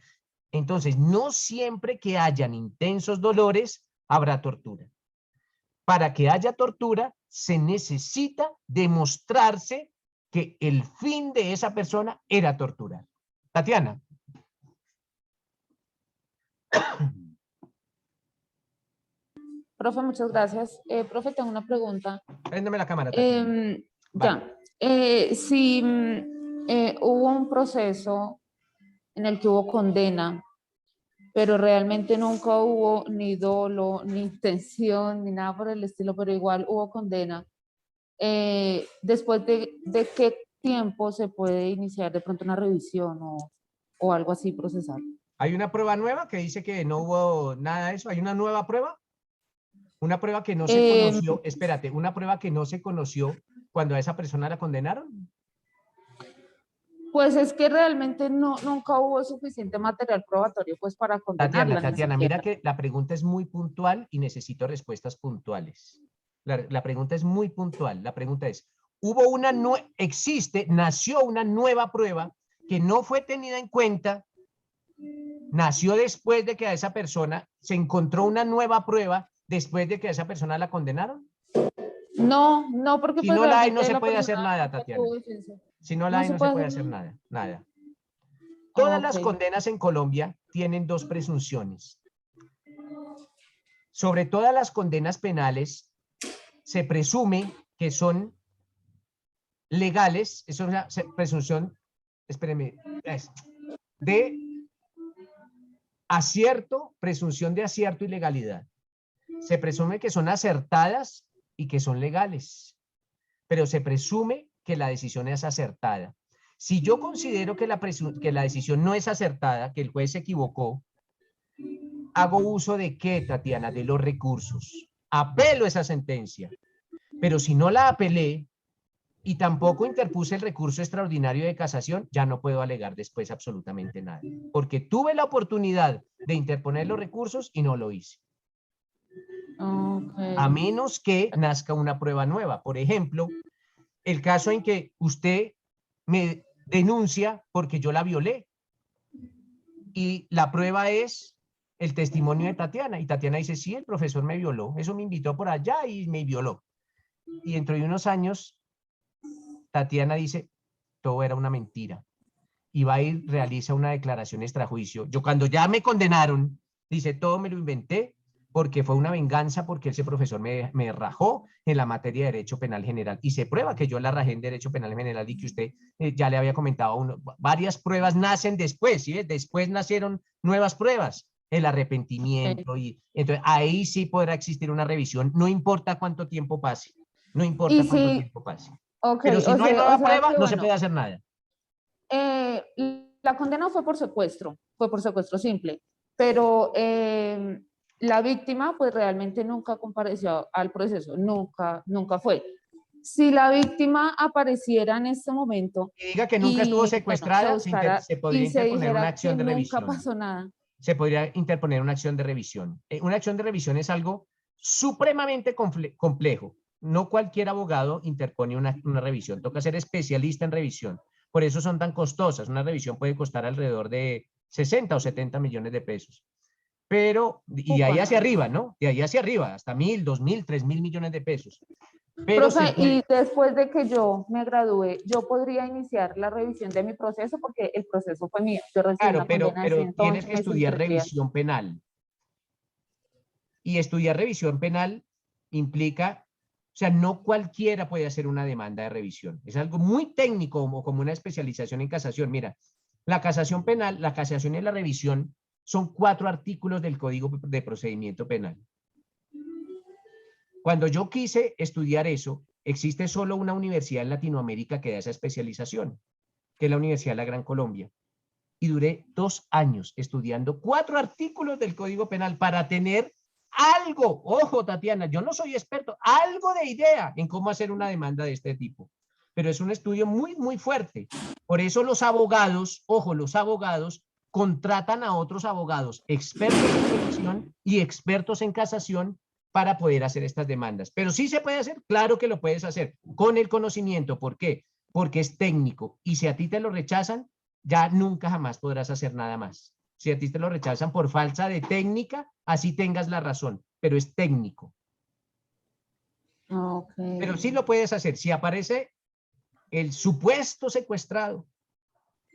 Entonces, no siempre que hayan intensos dolores, habrá tortura. Para que haya tortura, se necesita demostrarse que el fin de esa persona era torturar. Tatiana. Profe, muchas gracias. Profe, tengo una pregunta. Préndeme la cámara, Tatiana. Si hubo un proceso en el que hubo condena, pero realmente nunca hubo ni dolo, ni intención, ni nada por el estilo, pero igual hubo condena, ¿después de qué tiempo se puede iniciar de pronto una revisión o algo así procesal? ¿Hay una prueba nueva que dice que no hubo nada de eso? ¿Hay una nueva prueba? Una prueba que no se conoció, espérate, una prueba que no se conoció cuando a esa persona la condenaron. Pues es que realmente nunca hubo suficiente material probatorio pues para condenarla. Tatiana, mira que la pregunta es muy puntual y necesito respuestas puntuales. La pregunta es muy puntual. La pregunta es, nació una nueva prueba que no fue tenida en cuenta, nació después de que a esa persona se encontró una nueva prueba después de que a esa persona la condenaron. No, porque si pues no la hay, no realmente se la puede hacer persona nada, Tatiana. Si no la hay, se no se puede puede hacer hacer nada. Todas las condenas en Colombia tienen dos presunciones. Sobre todas las condenas penales, se presume que son legales, es una presunción, espérenme, de acierto, presunción de acierto y legalidad. Se presume que son acertadas y que son legales, pero se presume que la decisión es acertada. Si yo considero que la decisión no es acertada, que el juez se equivocó, hago uso de ¿qué, Tatiana? De los recursos. Apelo esa sentencia. Pero si no la apelé y tampoco interpuse el recurso extraordinario de casación, ya no puedo alegar después absolutamente nada. Porque tuve la oportunidad de interponer los recursos y no lo hice. A menos que nazca una prueba nueva. Por ejemplo, el caso en que usted me denuncia porque yo la violé y la prueba es el testimonio de Tatiana y Tatiana dice, sí, el profesor me violó, eso me invitó por allá y me violó. Y dentro de unos años Tatiana dice, todo era una mentira y va y realiza una declaración extrajuicio. Yo cuando ya me condenaron, dice, todo me lo inventé porque fue una venganza, porque ese profesor me rajó en la materia de Derecho Penal General. Y se prueba que yo la rajé en Derecho Penal General y que usted ya le había comentado, varias pruebas nacen después, ¿sí? Después nacieron nuevas pruebas, el arrepentimiento, y entonces ahí sí podrá existir una revisión, no importa cuánto tiempo pase, no importa cuánto tiempo pase. Pero si no hay nueva prueba, no se puede hacer nada. La condena fue por secuestro simple, pero la víctima pues realmente nunca compareció al proceso, nunca fue. Si la víctima apareciera en este momento Y diga que nunca estuvo bueno, secuestrada, se buscara se podría y se interponer una dijera acción que de nunca revisión. pasó nada. Se podría interponer una acción de revisión. Una acción de revisión es algo supremamente complejo. No cualquier abogado interpone una revisión. Toca ser especialista en revisión. Por eso son tan costosas. Una revisión puede costar alrededor de 60 o 70 millones de pesos. Pero, y de ahí hacia arriba, ¿no? De ahí hacia arriba, hasta 1.000, 2.000, 3.000 millones de pesos. Pero Profe, y después de que yo me gradué, yo podría iniciar la revisión de mi proceso porque el proceso fue mío. Yo recibí claro, una condena de pero tienes 111 que meses y estudiar 3 días. revisión penal. Y estudiar revisión penal implica, o sea, no cualquiera puede hacer una demanda de revisión. Es algo muy técnico, como una especialización en casación. Mira, la casación penal, la casación y la revisión son 4 artículos del Código de Procedimiento Penal. Cuando yo quise estudiar eso, existe solo una universidad en Latinoamérica que da esa especialización, que es la Universidad de la Gran Colombia. Y duré 2 años estudiando 4 artículos del Código Penal para tener algo, ojo Tatiana, yo no soy experto, algo de idea en cómo hacer una demanda de este tipo. Pero es un estudio muy, muy fuerte. Por eso los abogados, ojo, los abogados contratan a otros abogados expertos en revisión y expertos en casación para poder hacer estas demandas. Pero sí se puede hacer, claro que lo puedes hacer con el conocimiento. ¿Por qué? Porque es técnico y si a ti te lo rechazan, ya nunca jamás podrás hacer nada más. Si a ti te lo rechazan por falta de técnica, así tengas la razón, pero es técnico. Okay. Pero sí lo puedes hacer. Si aparece el supuesto secuestrado,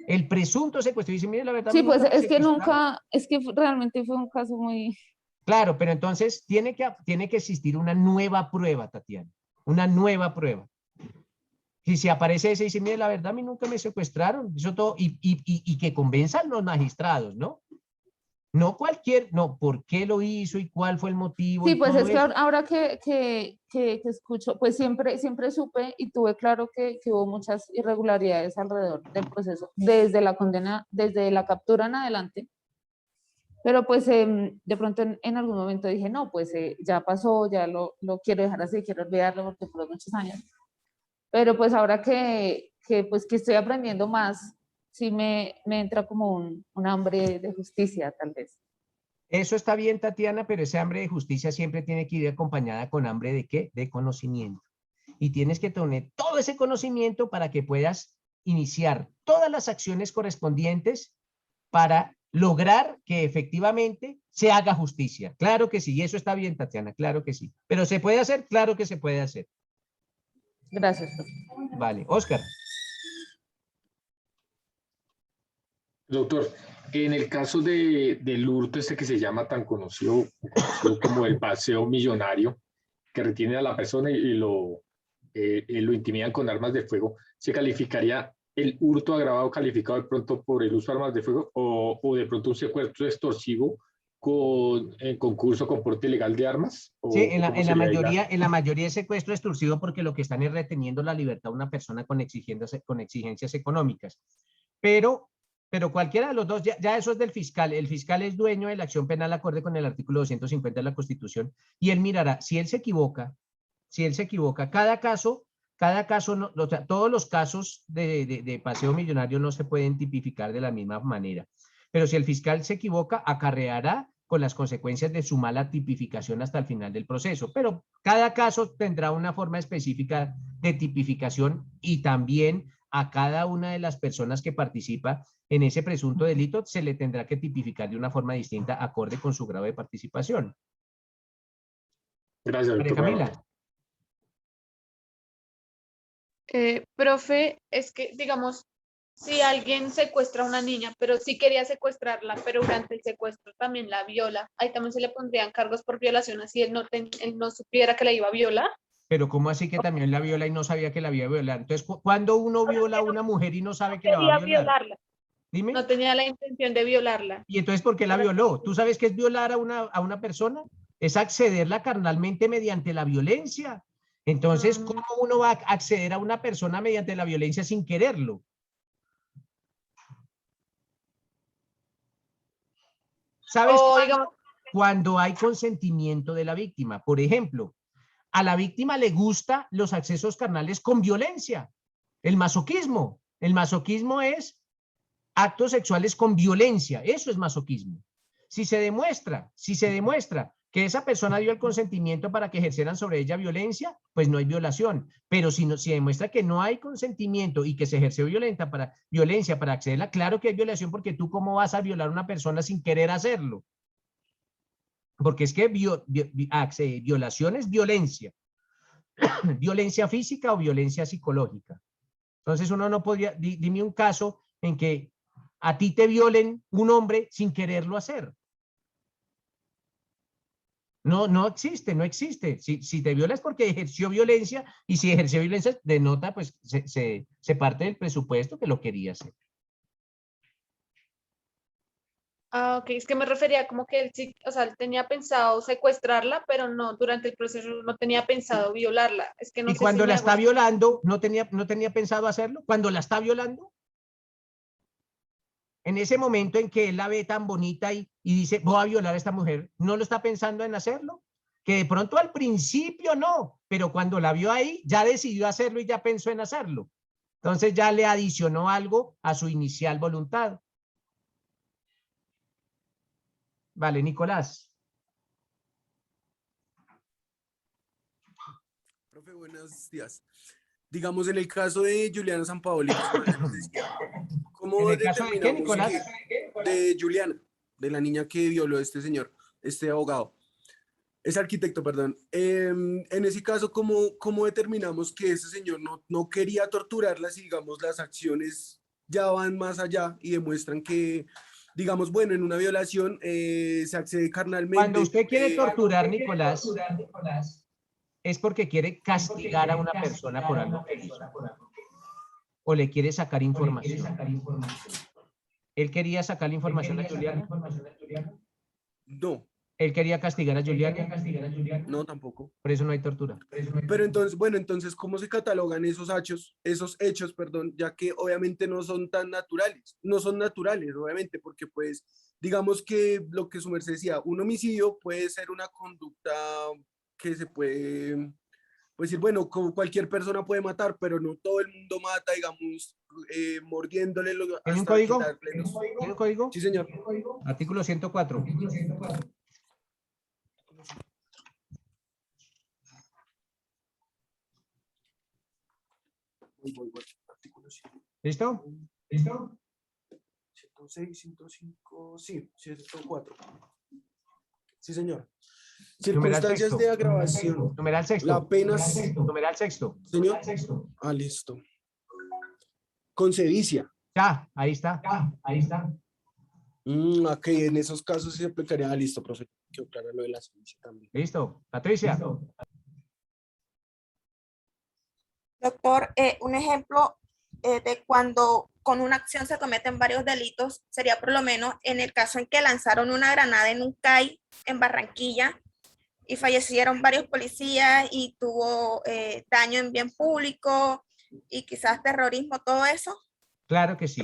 el presunto secuestrado, y dice, mire, la verdad. Sí, pues es que nunca, es que realmente fue un caso muy... Claro, pero entonces tiene que existir una nueva prueba, Tatiana, una nueva prueba. Y si aparece ese y dice, mire, la verdad, a mí nunca me secuestraron, eso todo, y que convenzan los magistrados, ¿no? No cualquier, no, ¿por qué lo hizo y cuál fue el motivo? Sí, y pues todo es que eso? ahora que escucho, pues siempre supe y tuve claro que hubo muchas irregularidades alrededor del proceso, desde la condena, desde la captura en adelante. Pero pues de pronto en algún momento dije, no, pues ya pasó, ya lo quiero dejar así, quiero olvidarlo porque fueron muchos años. Pero pues ahora pues que estoy aprendiendo más, sí me entra como un hambre de justicia, tal vez. Eso está bien, Tatiana, pero ese hambre de justicia siempre tiene que ir acompañada con hambre de ¿qué? De conocimiento. Y tienes que tener todo ese conocimiento para que puedas iniciar todas las acciones correspondientes para lograr que efectivamente se haga justicia. Claro que sí, y eso está bien, Tatiana, claro que sí. Pero ¿se puede hacer? Claro que se puede hacer. Gracias. Vale, Oscar. Doctor, en el caso del hurto este que se llama tan conocido como el paseo millonario, que retiene a la persona y lo intimidan con armas de fuego, ¿se calificaría el hurto agravado calificado de pronto por el uso de armas de fuego o de pronto un secuestro extorsivo en concurso con porte ilegal de armas? Sí, en la mayoría es secuestro extorsivo porque lo que están es reteniendo la libertad a una persona con exigencias económicas. Pero cualquiera de los dos, ya eso es del fiscal. El fiscal es dueño de la acción penal acorde con el artículo 250 de la Constitución y él mirará, si él se equivoca, cada caso, o sea, todos los casos de paseo millonario no se pueden tipificar de la misma manera. Pero si el fiscal se equivoca, acarreará con las consecuencias de su mala tipificación hasta el final del proceso. Pero cada caso tendrá una forma específica de tipificación y también a cada una de las personas que participa en ese presunto delito se le tendrá que tipificar de una forma distinta acorde con su grado de participación. Gracias, María doctor. Camila. Profe, es que, digamos, si alguien secuestra a una niña, pero sí quería secuestrarla, pero durante el secuestro también la viola, ahí también se le pondrían cargos por violación, así él no supiera que la iba a violar. Pero ¿cómo así que también la viola y no sabía que la había violado? Entonces, ¿cuándo uno viola a una mujer y no sabe que la va a violar? Violarla. Dime. No tenía la intención de violarla. ¿Y entonces por qué la violó? ¿Tú sabes qué es violar a una persona? Es accederla carnalmente mediante la violencia. Entonces, ¿cómo uno va a acceder a una persona mediante la violencia sin quererlo? ¿Sabes cuándo hay consentimiento de la víctima? Por ejemplo, A la víctima le gusta los accesos carnales con violencia. El masoquismo. El masoquismo es actos sexuales con violencia. Eso es masoquismo. Si se demuestra que esa persona dio el consentimiento para que ejercieran sobre ella violencia, pues no hay violación. Pero si demuestra que no hay consentimiento y que se ejerció violencia para accederla, claro que hay violación, porque tú cómo vas a violar a una persona sin querer hacerlo. Porque es que violación es violencia. Violencia física o violencia psicológica. Entonces uno no podría, dime un caso en que a ti te violen un hombre sin quererlo hacer. No existe, no existe. Si te viola es porque ejerció violencia, y si ejerció violencia denota, pues se parte del presupuesto que lo quería hacer. Ah, ok, es que me refería como que él sí, o sea, él tenía pensado secuestrarla, pero no, durante el proceso no tenía pensado violarla. Es que no Y sé cuando si la me está hago- violando, ¿no tenía pensado hacerlo? Cuando la está violando. En ese momento en que él la ve tan bonita y dice, voy a violar a esta mujer, ¿no lo está pensando en hacerlo? Que de pronto al principio no, pero cuando la vio ahí, ya decidió hacerlo y ya pensó en hacerlo. Entonces ya le adicionó algo a su inicial voluntad. Vale, Nicolás. Profe, buenos días. Digamos, en el caso de Juliana Sampaoli, que nos decía, ¿cómo ¿En el caso de qué, determinamos Nicolás? de Juliana, de la niña que violó a este señor, este abogado? Es arquitecto, perdón. En ese caso, ¿cómo determinamos que ese señor no quería torturarla si, digamos, las acciones ya van más allá y demuestran que, digamos, bueno, en una violación se accede carnalmente? Cuando usted quiere torturar, Nicolás, es porque quiere castigar a una persona por algo que hizo. O le quiere sacar información. ¿Él quería sacar la información a Juliana? No. ¿Él quería castigar a Juliana? No, tampoco. Por eso no hay tortura. Pero entonces, bueno, entonces, ¿cómo se catalogan esos hechos, perdón, ya que obviamente no son tan naturales? No son naturales, obviamente, porque pues, digamos que lo que su merced decía, un homicidio puede ser una conducta que se puede decir, bueno, como cualquier persona puede matar, pero no todo el mundo mata, digamos, mordiéndole ¿Tiene un hasta código? quitarle los- ¿Tiene un código? Sí, señor. Artículo 104. Voy. Artículo 100. ¿Listo? ¿Listo? 106, 105, sí, 104. Sí, señor. Numeral Circunstancias sexto. de agravación. Numeral sexto. La pena. Numeral sexto. Señor. Ah, listo. Con sevicia. Ya, ahí está. Ahí está. Ok, en esos casos se aplicaría. Listo, profe. Quiero aclarar lo de la sevicia también. Listo. Patricia. Doctor, un ejemplo de cuando con una acción se cometen varios delitos sería por lo menos en el caso en que lanzaron una granada en un CAI en Barranquilla y fallecieron varios policías y tuvo daño en bien público y quizás terrorismo, todo eso. Claro que sí.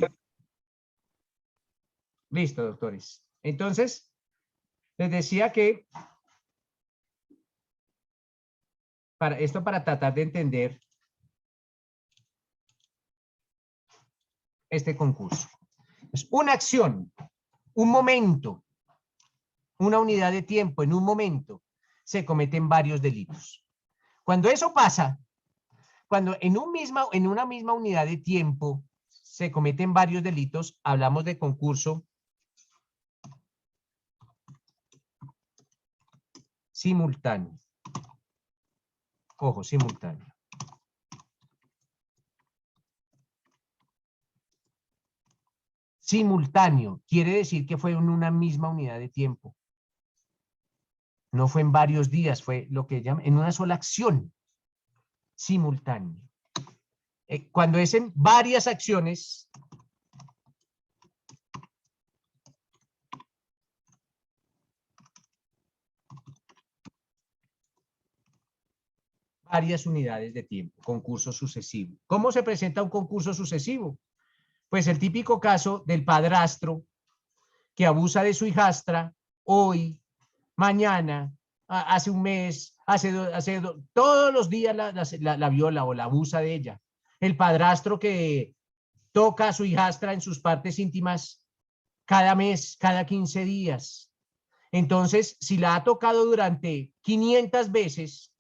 Listo, doctores. Entonces, les decía que para tratar de entender este concurso. Es una acción, un momento, una unidad de tiempo, en un momento, se cometen varios delitos. Cuando eso pasa, cuando en una misma unidad de tiempo se cometen varios delitos, hablamos de concurso simultáneo. Ojo, simultáneo. Simultáneo quiere decir que fue en una misma unidad de tiempo. No fue en varios días, fue lo que llaman en una sola acción. Simultáneo. Cuando es en varias acciones, varias unidades de tiempo, concurso sucesivo. ¿Cómo se presenta un concurso sucesivo? Pues el típico caso del padrastro que abusa de su hijastra hoy, mañana, hace un mes, todos los días la viola o la abusa de ella. El padrastro que toca a su hijastra en sus partes íntimas cada mes, cada 15 días. Entonces, si la ha tocado durante 500 veces,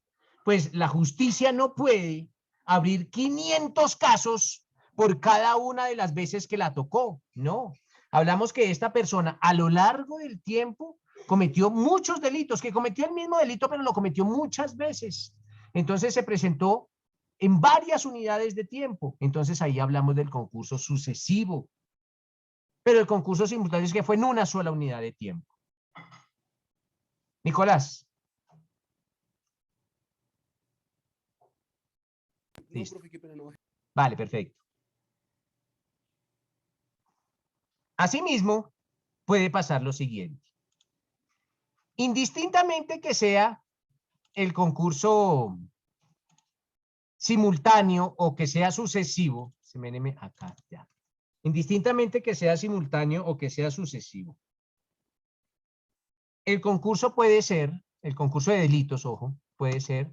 pues la justicia no puede abrir 500 casos por cada una de las veces que la tocó. No, hablamos que esta persona a lo largo del tiempo cometió muchos delitos, que cometió el mismo delito, pero lo cometió muchas veces. Entonces se presentó en varias unidades de tiempo. Entonces ahí hablamos del concurso sucesivo. Pero el concurso simultáneo es que fue en una sola unidad de tiempo. Nicolás. Listo. Vale, perfecto. Asimismo, puede pasar lo siguiente. Indistintamente que sea el concurso simultáneo o que sea sucesivo, se me anime acá, ya. Indistintamente que sea simultáneo o que sea sucesivo. El concurso puede ser, el concurso de delitos, ojo, puede ser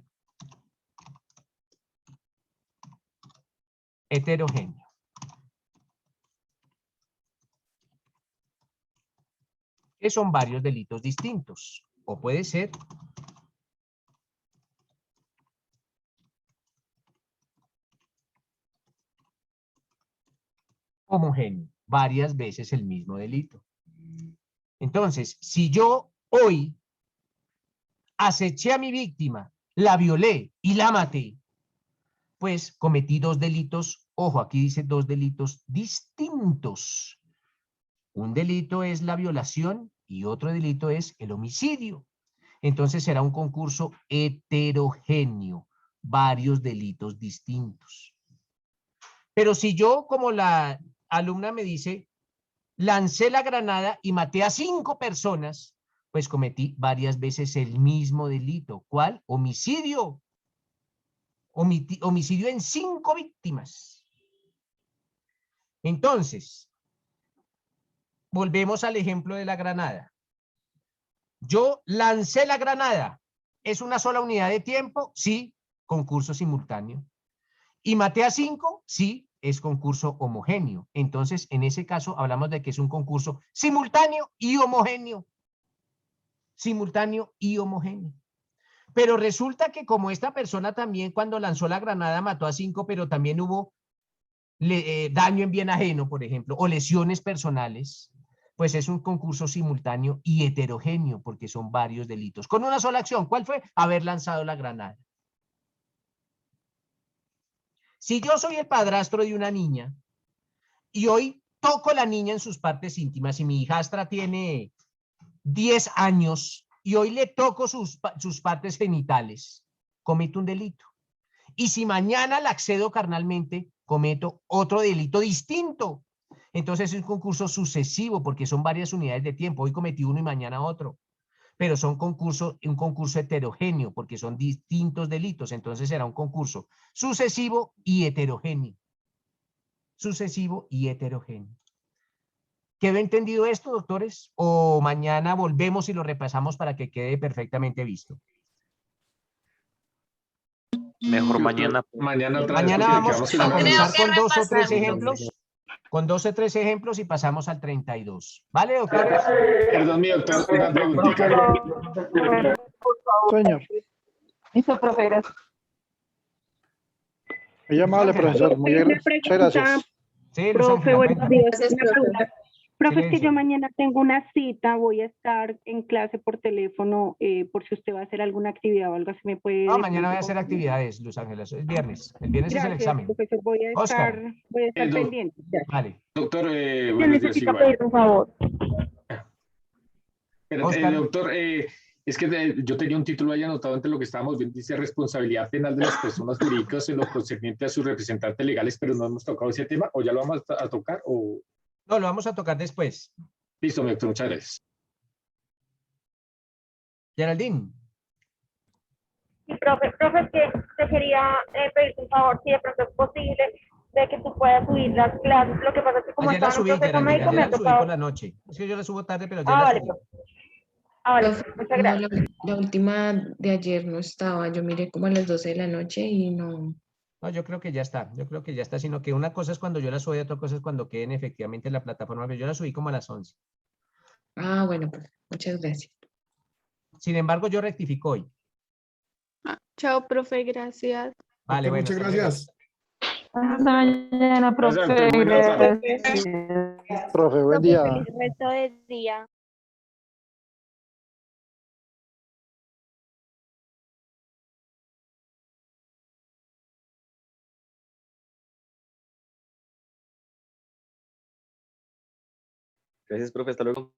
heterogéneo. Que son varios delitos distintos. O puede ser homogéneo, varias veces el mismo delito. Entonces, si yo hoy aceché a mi víctima, la violé y la maté, pues cometí dos delitos, ojo, aquí dice dos delitos distintos. Un delito es la violación y otro delito es el homicidio. Entonces será un concurso heterogéneo, varios delitos distintos. Pero si yo, como la alumna me dice, lancé la granada y maté a 5 personas, pues cometí varias veces el mismo delito. ¿Cuál? Homicidio. Homicidio en 5 víctimas. Entonces, volvemos al ejemplo de la granada. Yo lancé la granada. ¿Es una sola unidad de tiempo? Sí, concurso simultáneo. ¿Y maté a 5? Sí, es concurso homogéneo. Entonces, en ese caso, hablamos de que es un concurso simultáneo y homogéneo. Simultáneo y homogéneo. Pero resulta que como esta persona también cuando lanzó la granada mató a 5, pero también hubo daño en bien ajeno, por ejemplo, o lesiones personales, pues es un concurso simultáneo y heterogéneo porque son varios delitos. Con una sola acción, ¿cuál fue? Haber lanzado la granada. Si yo soy el padrastro de una niña y hoy toco a la niña en sus partes íntimas y mi hijastra tiene 10 años y hoy le toco sus partes genitales, cometo un delito. Y si mañana la accedo carnalmente, cometo otro delito distinto. Entonces es un concurso sucesivo porque son varias unidades de tiempo. Hoy cometí uno y mañana otro. Pero son un concurso heterogéneo porque son distintos delitos. Entonces será un concurso sucesivo y heterogéneo. Sucesivo y heterogéneo. ¿Quedó entendido esto, doctores? ¿O mañana volvemos y lo repasamos para que quede perfectamente visto? Mejor mañana. Mañana vamos a comenzar con 2 o 3 ejemplos. Con 2 o 3 ejemplos y pasamos al 32. ¿Vale, doctores? Perdón, mi doctor, una preguntita. Señor. Listo, profe, gracias. Muy amable, profesor. Muy gracias. Muchas gracias. Sí, Profe, buenos días. Una pregunta. Profe, es que Silencio. yo mañana tengo una cita, voy a estar en clase por teléfono, por si usted va a hacer alguna actividad o algo así me puede... No, mañana voy a hacer actividades, Luz Ángela. Es viernes. El viernes es el Gracias, examen. profesor, voy a Oscar. estar pendiente. Gracias. Vale. Doctor, Yo buenos días necesito igual. pedir un favor. Pero, Oscar. doctor, es que yo tenía un título ahí anotado entre lo que estábamos viendo, dice responsabilidad penal de las personas jurídicas en lo concerniente a sus representantes legales, pero no hemos tocado ese tema, o ya lo vamos a tocar, o... No, lo vamos a tocar después. Listo, mi doctor, muchas gracias. Geraldine. Sí, profe, es que te quería pedir un favor, si de pronto es posible, de que tú puedas subir las clases. Lo que pasa es que como Ayer la estaba en subí, un proceso Geraldine. médico, Ayer me ha la subí tocado... por la noche. Es que yo la subo tarde, pero ayer Ah, la vale, subí. profe. Ah, vale, Profe, muchas no, gracias. la última de ayer no estaba, yo miré como a las 12 de la noche y no. No, yo creo que ya está, yo creo que ya está, sino que una cosa es cuando yo la subo y otra cosa es cuando queden efectivamente en la plataforma, pero yo la subí como a las 11. Ah, bueno, pues muchas gracias. Sin embargo, yo rectifico hoy. Chao, profe, gracias. Vale, Doctor, bueno, muchas hasta luego. gracias. Hasta mañana, Gracias, profe. doctor. Buenas tardes. Gracias. Profe, buen Profe, día. feliz resto de día. Gracias, profe. Hasta luego.